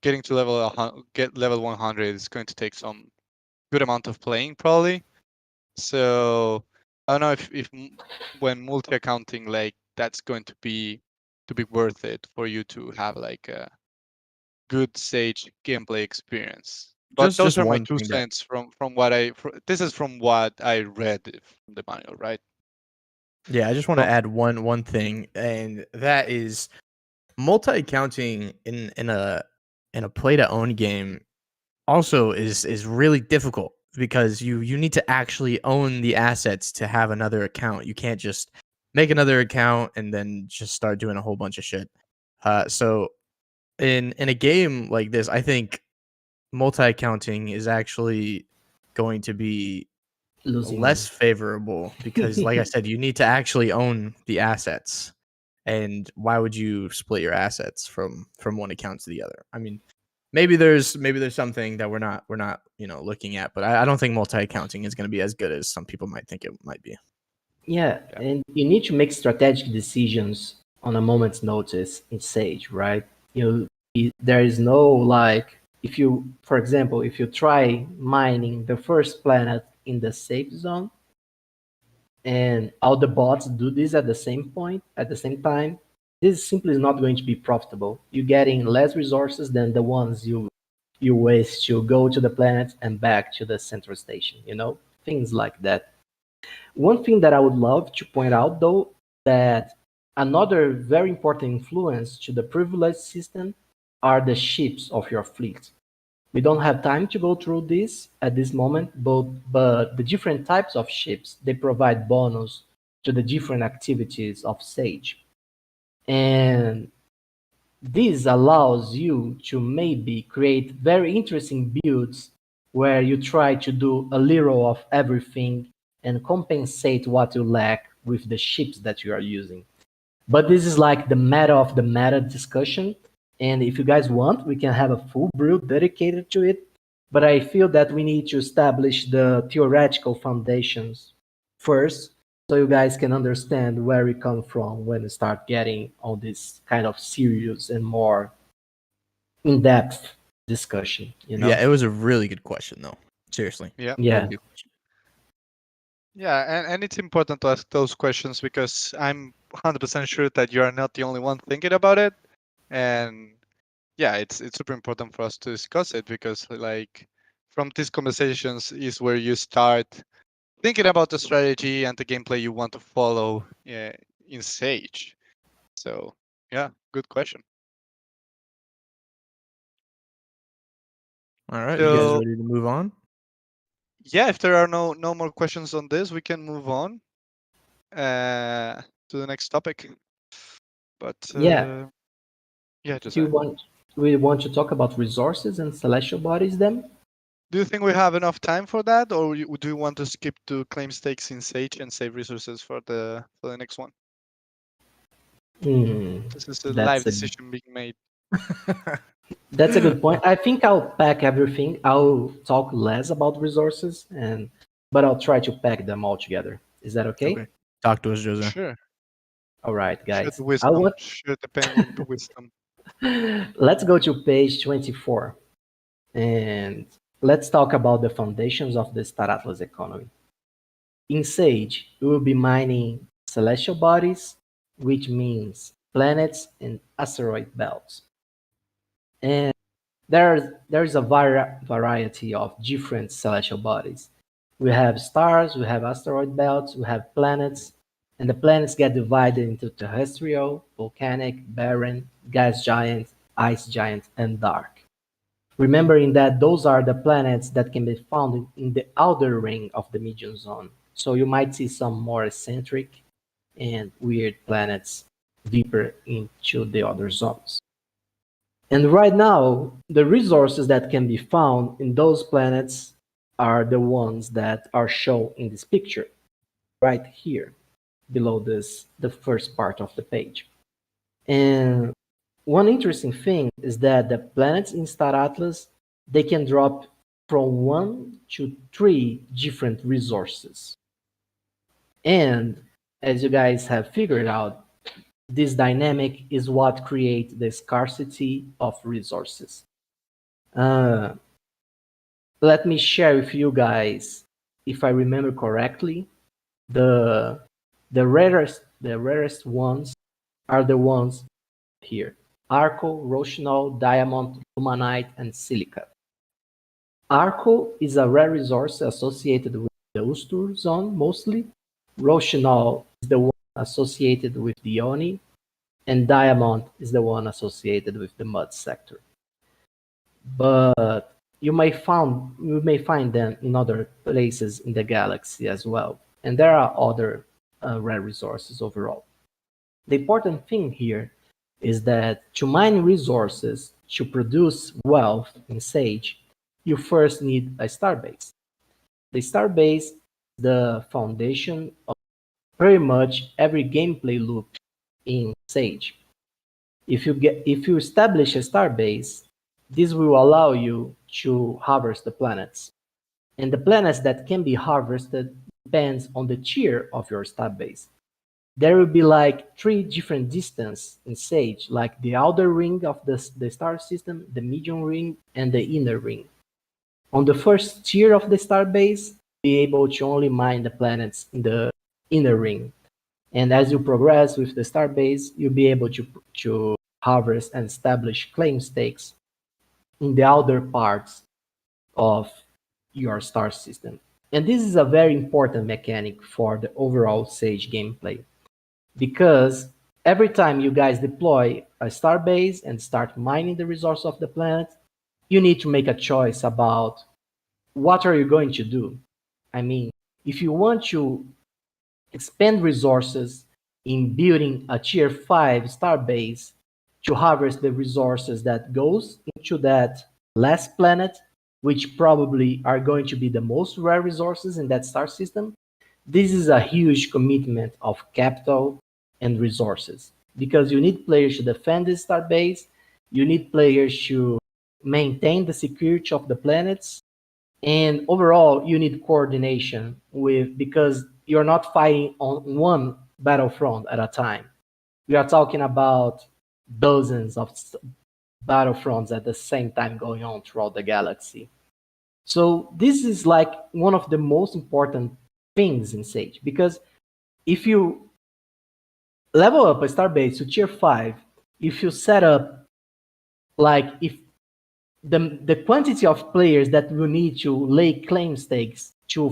getting to level 100 is going to take some good amount of playing probably. So I don't know if when multi-accounting, like that's going to be worth it for you to have like a good Sage gameplay experience. But those Just are my one two thing that cents from what this is from what I read from the manual, right? Yeah, I just want to Well, add one thing, and that is multi-accounting in a play to own game also is really difficult because you need to actually own the assets to have another account. You can't just make another account and then just start doing a whole bunch of shit. So in a game like this, I think multi-accounting is actually going to be Losing less favorable because, like I said, you need to actually own the assets. And why would you split your assets from one account to the other? I mean, maybe there's something that we're not looking at, but I don't think multi-accounting is going to be as good as some people might think it might be. Yeah, Yeah. and you need to make strategic decisions on a moment's notice in Sage, right? There is no like if you, for example, if you try mining the first planet in the safe zone, and all the bots do this at the same point, at the same time, this simply is not going to be profitable. You're getting less resources than the ones you waste to go to the planet and back to the central station, things like that. One thing that I would love to point out, though, that another very important influence to the privilege system are the ships of your fleet. We don't have time to go through this at this moment, but the different types of ships, they provide bonus to the different activities of Sage. And this allows you to maybe create very interesting builds where you try to do a little of everything and compensate what you lack with the ships that you are using. But this is like the meta of the meta discussion. And if you guys want, we can have a full brew dedicated to it. But I feel that we need to establish the theoretical foundations first so you guys can understand where we come from when we start getting on this kind of serious and more in-depth discussion, Yeah, it was a really good question though. Seriously. Yeah. Yeah. Really good question. Yeah, and it's important to ask those questions because I'm 100% sure that you are not the only one thinking about it. And yeah, it's super important for us to discuss it because like from these conversations is where you start thinking about the strategy and the gameplay you want to follow in Sage. So yeah, good question. All right, you guys So ready to move on? yeah, if there are no more questions on this, we can move on to the next topic. But Yeah. yeah, We want to talk about resources and celestial bodies then? do you think we have enough time for that, or do you want to skip to claim stakes in Sage and save resources for the next one? This is a live decision being made. That's a good point. I think I'll pack everything. I'll talk less about resources, but I'll try to pack them all together. Is that okay? Okay. Talk to us, Jose. Sure. All right, Share guys. the wisdom. Share the penguin wisdom. Let's go to page 24, and let's talk about the foundations of the Star Atlas economy. In Sage, we will be mining celestial bodies, which means planets and asteroid belts. And there's a variety of different celestial bodies. We have stars, we have asteroid belts, we have planets, And the planets get divided into terrestrial, volcanic, barren, gas giant, ice giant, and dark. Remembering that those are the planets that can be found in the outer ring of the medium zone. So you might see some more eccentric and weird planets deeper into the other zones. And right now, the resources that can be found in those planets are the ones that are shown in this picture, right here, below this, the first part of the page. And one interesting thing is that the planets in Star Atlas, they can drop from 1 to 3 different resources. And as you guys have figured out, this dynamic is what creates the scarcity of resources. Let me share with you guys, if I remember correctly, the rarest ones are the ones here: Arco, Rochinol, Diamond, Lumanite, and Silica. Arco is a rare resource associated with the Ustur zone mostly. Rochinol is the one associated with the Oni, and Diamond is the one associated with the Mud sector. But you may find them in other places in the galaxy as well, and there are other rare resources overall. The important thing here is that to mine resources to produce wealth in Sage, you first need a starbase. The starbase is the foundation of pretty much every gameplay loop in Sage. If you establish a starbase, this will allow you to harvest the planets. And the planets that can be harvested depends on the tier of your starbase. There will be like 3 different distances in Sage, like the outer ring of the star system, the medium ring, and the inner ring. On the first tier of the starbase, be able to only mine the planets in the inner ring. And as you progress with the starbase, you'll be able to harvest and establish claim stakes in the outer parts of your star system. And this is a very important mechanic for the overall Sage gameplay, because every time you guys deploy a starbase and start mining the resource of the planet, you need to make a choice about what are you going to do. I mean, if you want to expend resources in building a tier 5 starbase to harvest the resources that goes into that last planet, which probably are going to be the most rare resources in that star system, this is a huge commitment of capital and resources, because you need players to defend this starbase, you need players to maintain the security of the planets, and overall you need coordination because you're not fighting on one battlefront at a time. We are talking about dozens of battlefronts at the same time going on throughout the galaxy. So this is like one of the most important things in Sage, because if you level up a starbase to tier 5, if you set up, like, if the quantity of players that will need to lay claim stakes to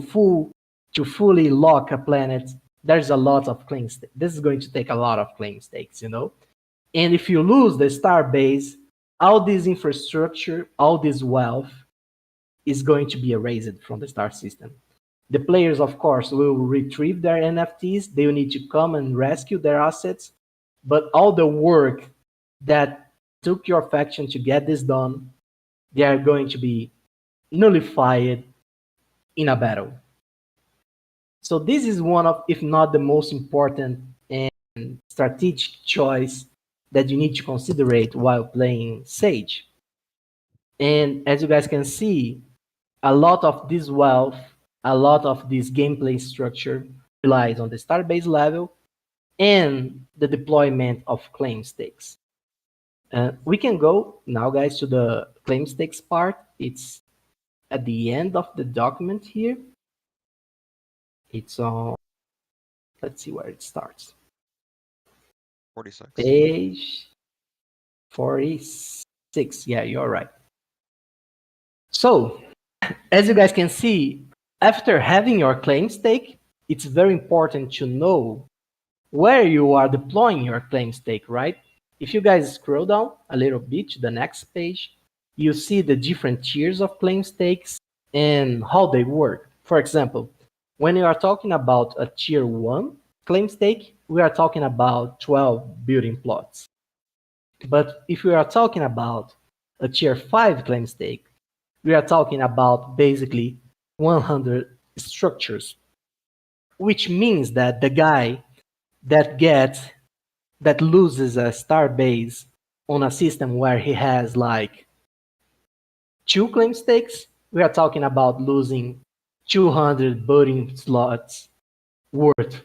fully lock a planet, there's a lot of claim stakes. This is going to take a lot of claim stakes, you know? And if you lose the starbase, all this infrastructure, all this wealth is going to be erased from the star system. The players, of course, will retrieve their NFTs. They will need to come and rescue their assets. But all the work that took your faction to get this done, they are going to be nullified in a battle. So this is one of, if not the most important and strategic choice that you need to consider while playing Sage. And as you guys can see, a lot of this wealth, a lot of this gameplay structure relies on the starbase level and the deployment of claim stakes. We can go now, guys, to the claim stakes part. It's at the end of the document here. It's on, let's see where it starts. 46. Page 46. Yeah, you're right. So, as you guys can see, after having your claim stake, it's very important to know where you are deploying your claim stake, right? If you guys scroll down a little bit to the next page, you see the different tiers of claim stakes and how they work. For example, when you are talking about a tier 1 claim stake, we are talking about 12 building plots. But if we are talking about a tier 5 claim stake, we are talking about basically 100 structures, which means that the guy that loses a star base on a system where he has like 2 claim stakes, we are talking about losing 200 voting slots worth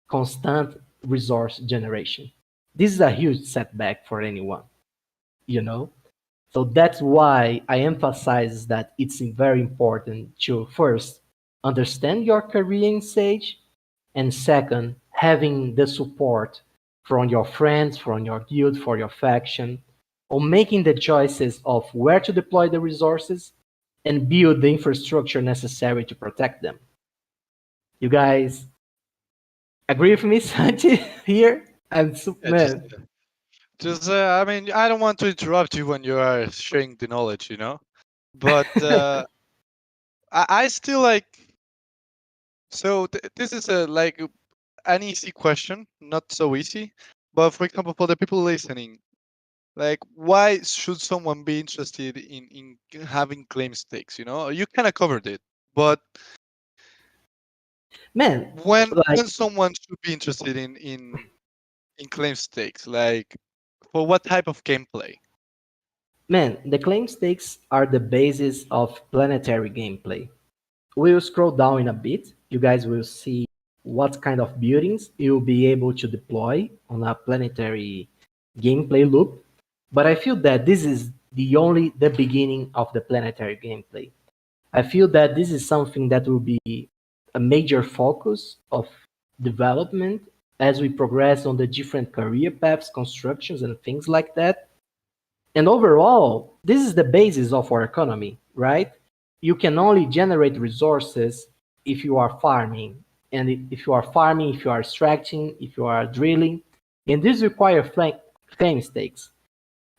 constant resource generation. This is a huge setback for anyone, you know? So that's why I emphasize that it's very important to first understand your career in Sage, and second, having the support from your friends, from your guild, for your faction, on making the choices of where to deploy the resources and build the infrastructure necessary to protect them. You guys agree with me, Santi, here? Man. I mean, I don't want to interrupt you when you are sharing the knowledge, you know, but I still like. So this is a like an easy question, not so easy, but for example, for the people listening, like why should someone be interested in having claim stakes? You know, you kind of covered it, but man, when like someone should be interested in claim stakes, like for what type of gameplay? man, the claim stakes are the basis of planetary gameplay. We'll scroll down in a bit. You guys will see what kind of buildings you'll be able to deploy on a planetary gameplay loop. But I feel that this is the beginning of the planetary gameplay. I feel that this is something that will be a major focus of development as we progress on the different career paths, constructions, and things like that. And overall, this is the basis of our economy, right? You can only generate resources if you are farming. And if you are farming, if you are extracting, if you are drilling, and this requires claim stakes.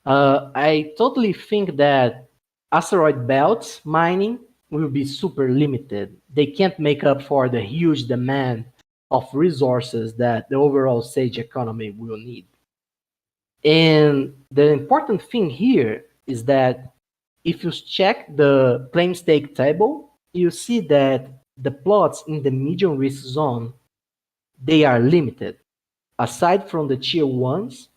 I totally think that asteroid belts mining will be super limited. They can't make up for the huge demand of resources that the overall Sage economy will need. And the important thing here is that if you check the claim stake table, you see that the plots in the medium risk zone, they are limited. Aside from the tier ones,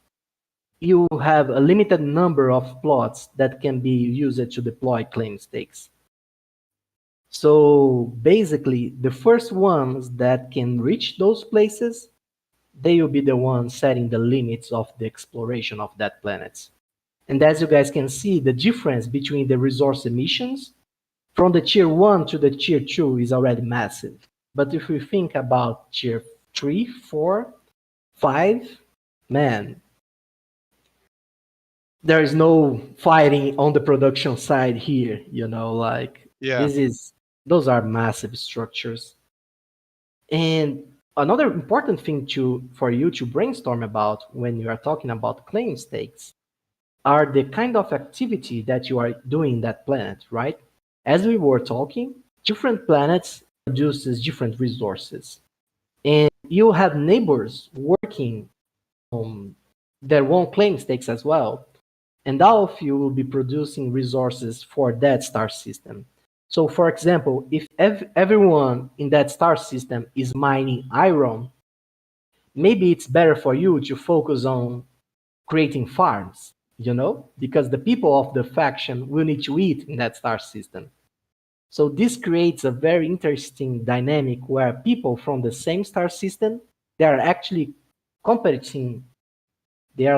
you have a limited number of plots that can be used to deploy claim stakes. So basically, the first ones that can reach those places, they will be the ones setting the limits of the exploration of that planet. And as you guys can see, the difference between the resource emissions from the tier 1 to the tier 2 is already massive. But if we think about tier 3, 4, 5, man, there is no fighting on the production side here, like Yeah. those are massive structures. And another important thing for you to brainstorm about when you are talking about claim stakes are the kind of activity that you are doing in that planet, right? As we were talking, different planets produces different resources. And you have neighbors working on their own claim stakes as well. And all of you will be producing resources for that star system. So for example, if everyone in that star system is mining iron, maybe it's better for you to focus on creating farms, because the people of the faction will need to eat in that star system. So this creates a very interesting dynamic where people from the same star system, they are actually competing, they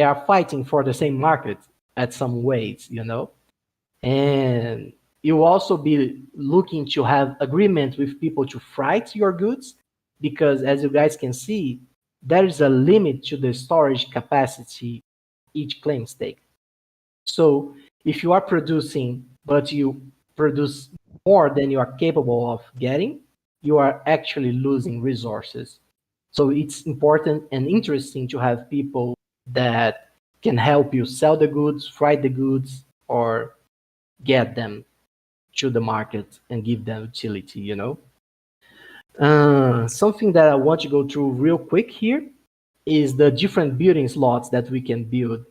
are fighting for the same market at some ways, and you also be looking to have agreement with people to freight your goods, because as you guys can see, there is a limit to the storage capacity each claim stake. So if you are producing, but you produce more than you are capable of getting, you are actually losing resources. So it's important and interesting to have people that can help you sell the goods, fry the goods, or get them to the market and give them utility, you know. Something that I want to go through real quick here is the different building slots that we can build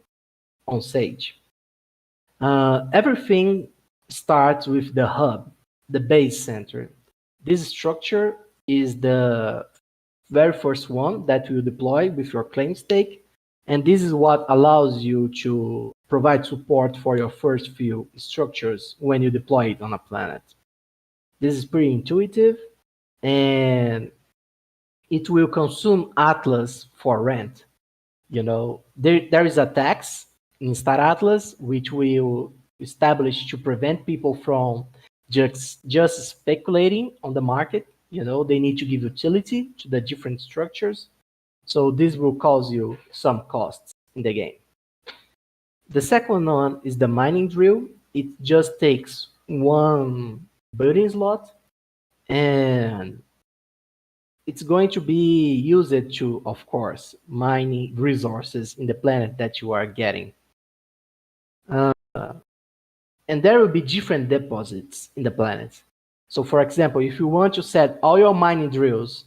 on Sage. Everything starts with the hub, the base center. This structure is the very first one that you deploy with your claim stake, and this is what allows you to provide support for your first few structures when you deploy it on a planet. This is pretty intuitive, and it will consume Atlas for rent. You know, there is a tax in Star Atlas which will establish to prevent people from just speculating on the market. You know, they need to give utility to the different structures. So this will cause you some costs in the game. The second one is the mining drill. It just takes one building slot, and it's going to be used to, of course, mining resources in the planet that you are getting. And there will be different deposits in the planet. So for example, if you want to set all your mining drills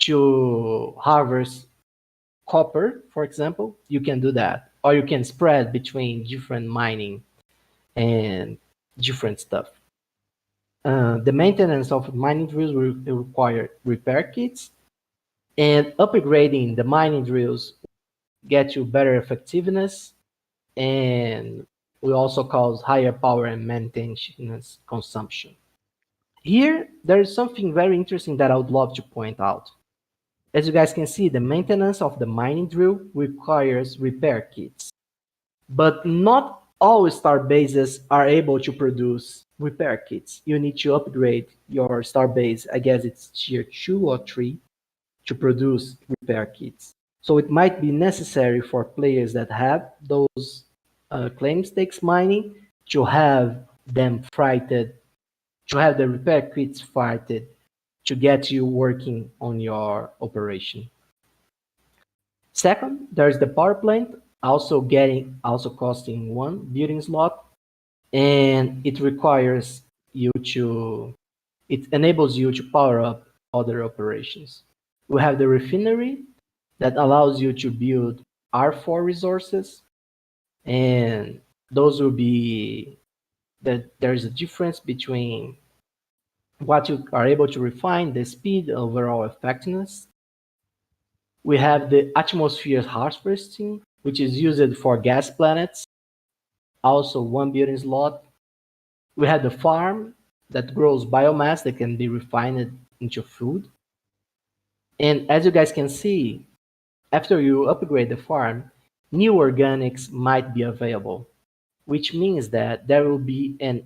to harvest copper, for example, you can do that. Or you can spread between different mining and different stuff. The maintenance of mining drills will require repair kits, and upgrading the mining drills get you better effectiveness and will also cause higher power and maintenance consumption. Here, there is something very interesting that I would love to point out. As you guys can see, the maintenance of the mining drill requires repair kits, but not all star bases are able to produce repair kits. You need to upgrade your star base, I guess it's tier 2 or 3, to produce repair kits. So it might be necessary for players that have those claim stakes mining to have them frighted, to have the repair kits frighted to get you working on your operation. Second, there's the power plant, also costing one building slot, and it requires you to, it enables you to power up other operations. We have the refinery that allows you to build R4 resources, and those will be that there's a difference between what you are able to refine, the speed, overall effectiveness. We have the atmosphere harvesting, which is used for gas planets, also one building slot. We have the farm that grows biomass that can be refined into food. And as you guys can see, after you upgrade the farm, new organics might be available, which means that there will be an,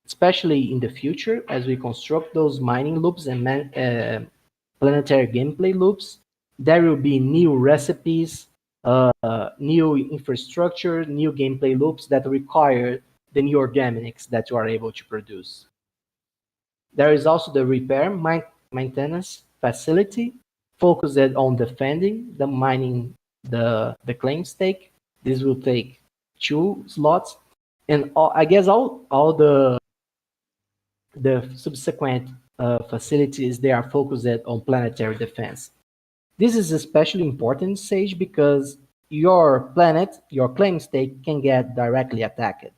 especially in the future, as we construct those mining loops and planetary gameplay loops, there will be new recipes, new infrastructure, new gameplay loops that require the new organics that you are able to produce. There is also the repair maintenance facility focused on defending the mining, the claim stake. This will take 2 slots, and I guess all the subsequent facilities, they are focused on planetary defense. This is especially important in Sage because your planet, your claim stake, can get directly attacked,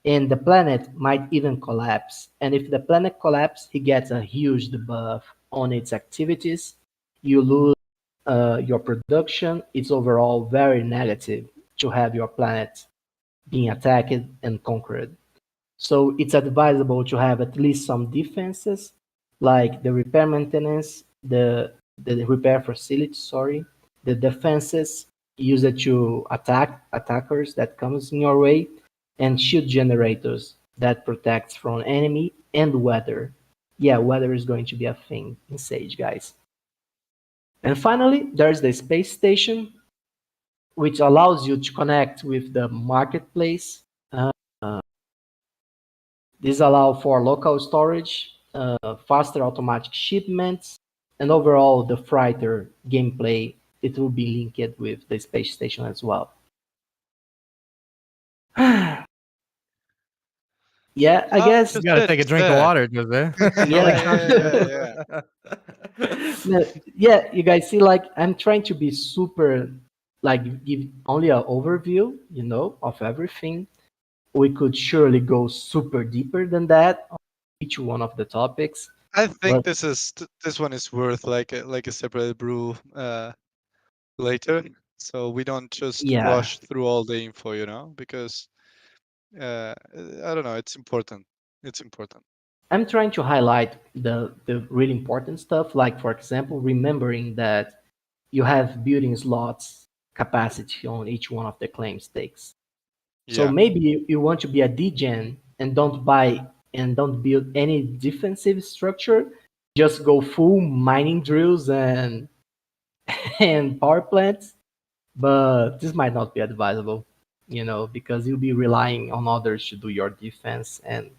and the planet might even collapse. And if the planet collapses, he gets a huge debuff on its activities. You lose your production. It's overall very negative to have your planet being attacked and conquered. So it's advisable to have at least some defenses, like the repair maintenance, the repair facility, sorry, the defenses used to attack attackers that comes in your way, and shield generators that protects from enemy, and weather. Yeah, weather is going to be a thing in Sage, guys. And finally, there's the space station, which allows you to connect with the marketplace. This allows for local storage, faster automatic shipments, And overall, the fighter gameplay, it will be linked with the space station as well. Yeah, I guess. You gotta take a drink of water, Jose. Yeah. No, yeah, you guys see, like, I'm trying to be super, like, give only an overview, of everything. We could surely go super deeper than that on each one of the topics. I think But this one is worth like a separate brew later, so we don't just yeah, rush through all the info, because I don't know, it's important. It's important. I'm trying to highlight the really important stuff, like, for example, remembering that you have building slots capacity on each one of the claim stakes. So Yeah. maybe you want to be a degen and don't buy and don't build any defensive structure. Just go full mining drills and and power plants. But this might not be advisable, because you'll be relying on others to do your defense, and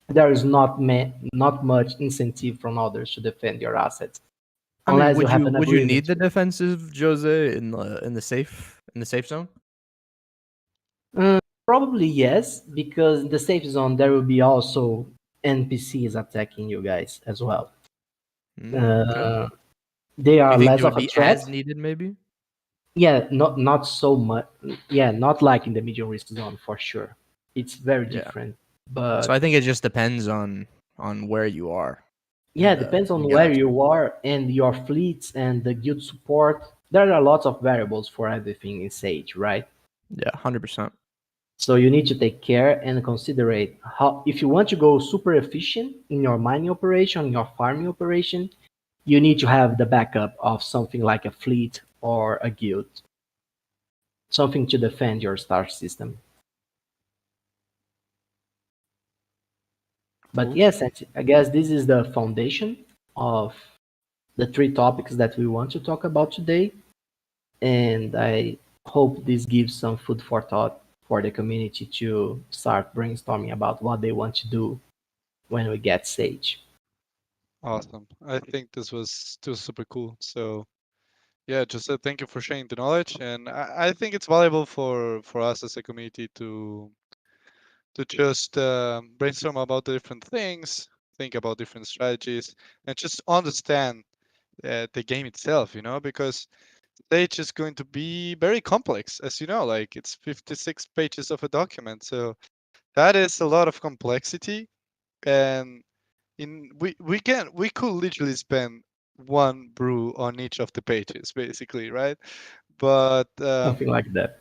there is not much incentive from others to defend your assets I mean, unless you would have you an would you agreement need the with. defensive Jose in the safe zone? Probably yes, because in the safe zone there will be also NPCs attacking you guys as well. Okay. They Do are you think less they of would a be threat. as needed, maybe? Yeah, not so much. Yeah, not like in the medium risk zone for sure. It's very Yeah. different. So I But think it just depends on where you are yeah, in it depends the on where galaxy. you are and your fleets and the guild support. There are lots of variables for everything in Sage, right? Yeah, 100%. So you need to take care and consider it. How, if you want to go super efficient in your mining operation, your farming operation, you need to have the backup of something like a fleet or a guild, something to defend your star system. But Cool. yes, I guess this is the foundation of the three topics that we want to talk about today. And I hope this gives some food for thought for the community to start brainstorming about what they want to do when we get Sage. Awesome. I think this was still super cool. So yeah, just thank you for sharing the knowledge, and I think it's valuable for us as a community to just brainstorm about the different things, think about different strategies, and just understand the game itself. Because Sage is going to be very complex, as you know. Like, it's 56 pages of a document, so that is a lot of complexity, and we could literally spend one brew on each of the pages, basically, right? But Something like that.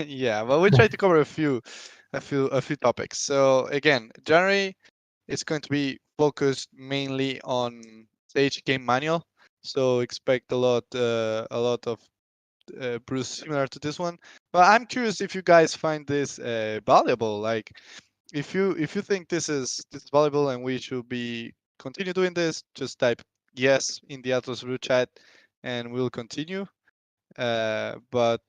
yeah, well, we try to cover a few topics. So again, January is going to be focused mainly on Sage game manual. So expect a lot of brews similar to this one. But I'm curious if you guys find this valuable. Like, if you think this is valuable and we should be continue doing this, just type yes in the Atlas Brew chat, and we'll continue. But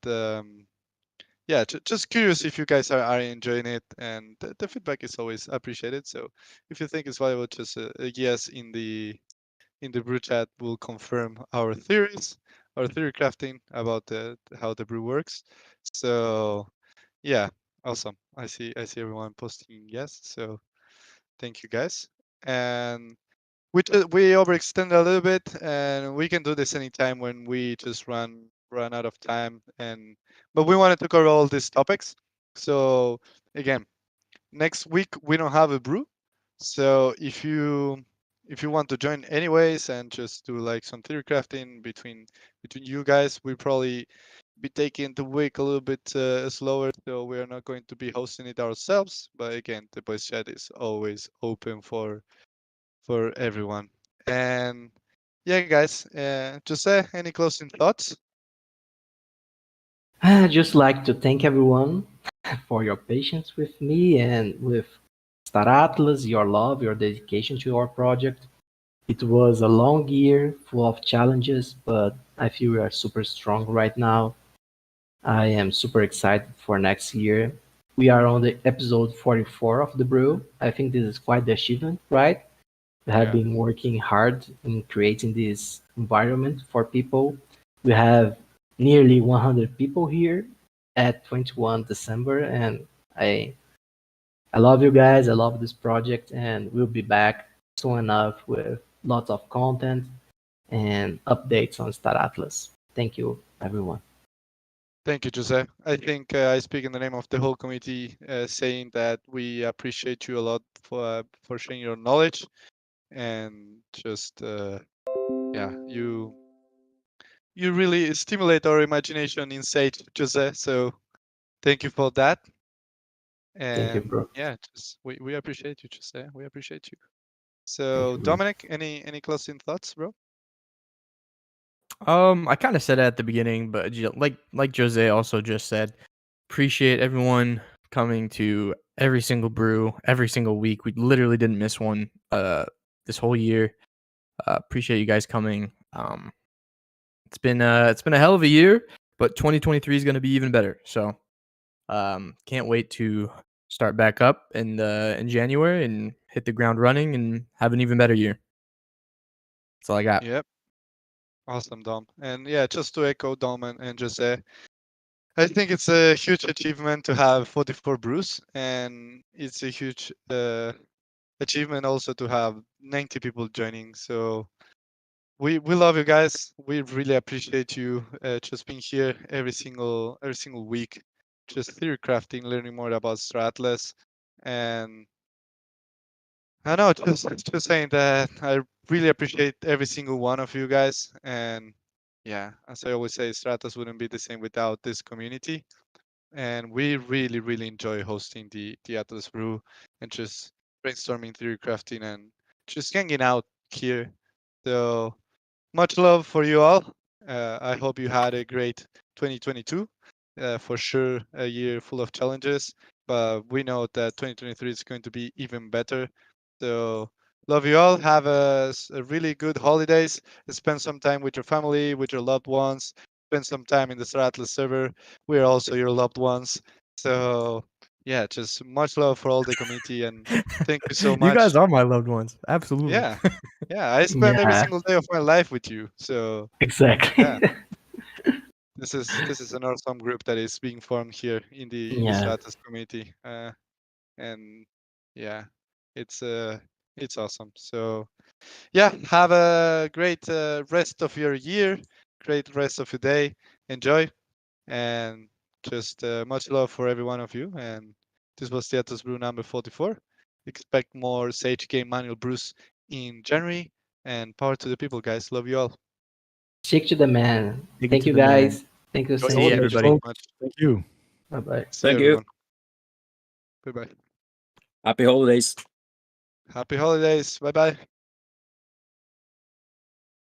yeah, just curious if you guys are enjoying it, and the feedback is always appreciated. So if you think it's valuable, just a yes in the brew chat will confirm our theories, our theory crafting about how the brew works. So yeah, awesome. I see everyone posting yes. So thank you guys. And we overextend a little bit, and we can do this anytime when we just run out of time. But we wanted to cover all these topics. So again, next week we don't have a brew. So if you want to join anyways and just do like some theory crafting between you guys, we probably be taking the week a little bit slower, so we are not going to be hosting it ourselves. But again, the voice chat is always open for everyone. And yeah, guys, Jose, any closing thoughts? I'd just like to thank everyone for your patience with me and with Star Atlas, your love, your dedication to our project. It was a long year full of challenges, but I feel we are super strong right now. I am super excited for next year. We are on the episode 44 of the Brew. I think this is quite the achievement, right? We have Yeah. been working hard in creating this environment for people. We have nearly 100 people here at 21 December, and I love you guys. I love this project, and we'll be back soon enough with lots of content and updates on Star Atlas. Thank you, everyone. Thank you, Jose. I think I speak in the name of the whole committee, saying that we appreciate you a lot for sharing your knowledge and just yeah, you really stimulate our imagination in Sage, Jose. So thank you for that. Thank you, And bro. yeah, just we appreciate you, Jose. We appreciate you. Thank So you, bro. Dominic, any closing thoughts, bro? I kind of said it at the beginning, but like Jose also just said, appreciate everyone coming to every single brew, every single week. We literally didn't miss one this whole year. Appreciate you guys coming. It's been a hell of a year, but 2023 is going to be even better. So, can't wait to start back up in January and hit the ground running and have an even better year. That's all I got. Yep. Awesome, Dom. And yeah, just to echo Dom and Jose, I think it's a huge achievement to have 44 brews, and it's a huge achievement also to have 90 people joining. So we love you guys. We really appreciate you just being here every single week, just theory crafting, learning more about Stratlas, and I know just saying that I really appreciate every single one of you guys, and yeah, as I always say, Stratos wouldn't be the same without this community, and we really enjoy hosting the Atlas Brew and just brainstorming, theory crafting, and just hanging out here. So much love for you all. I hope you had a great 2022. For sure, a year full of challenges, but we know that 2023 is going to be even better. So, love you all. Have a really good holidays. Spend some time with your family, with your loved ones. Spend some time in the Star Atlas server. We are also your loved ones. So, yeah, just much love for all the community, and thank you so You guys much. are my loved ones. Absolutely. Yeah, yeah, I spend every Yeah, single day of my life with you. So exactly. yeah, this is an awesome group that is being formed here in the Yeah. Stratus community. And yeah, it's it's awesome. So yeah, have a great rest of your year, great rest of your day. Enjoy, and just much love for every one of you. And this was Theater's Brew number 44. Expect more Sage Game Manual brews in January. And power to the people, guys. Love you all. Shake to the man. Take it Thank to you, the man. guys. Thank you, Enjoy the See you, holidays, everybody. much. Thank you. Bye bye. See you, Thank you. everyone. Bye bye. Happy holidays. Happy holidays. Bye bye.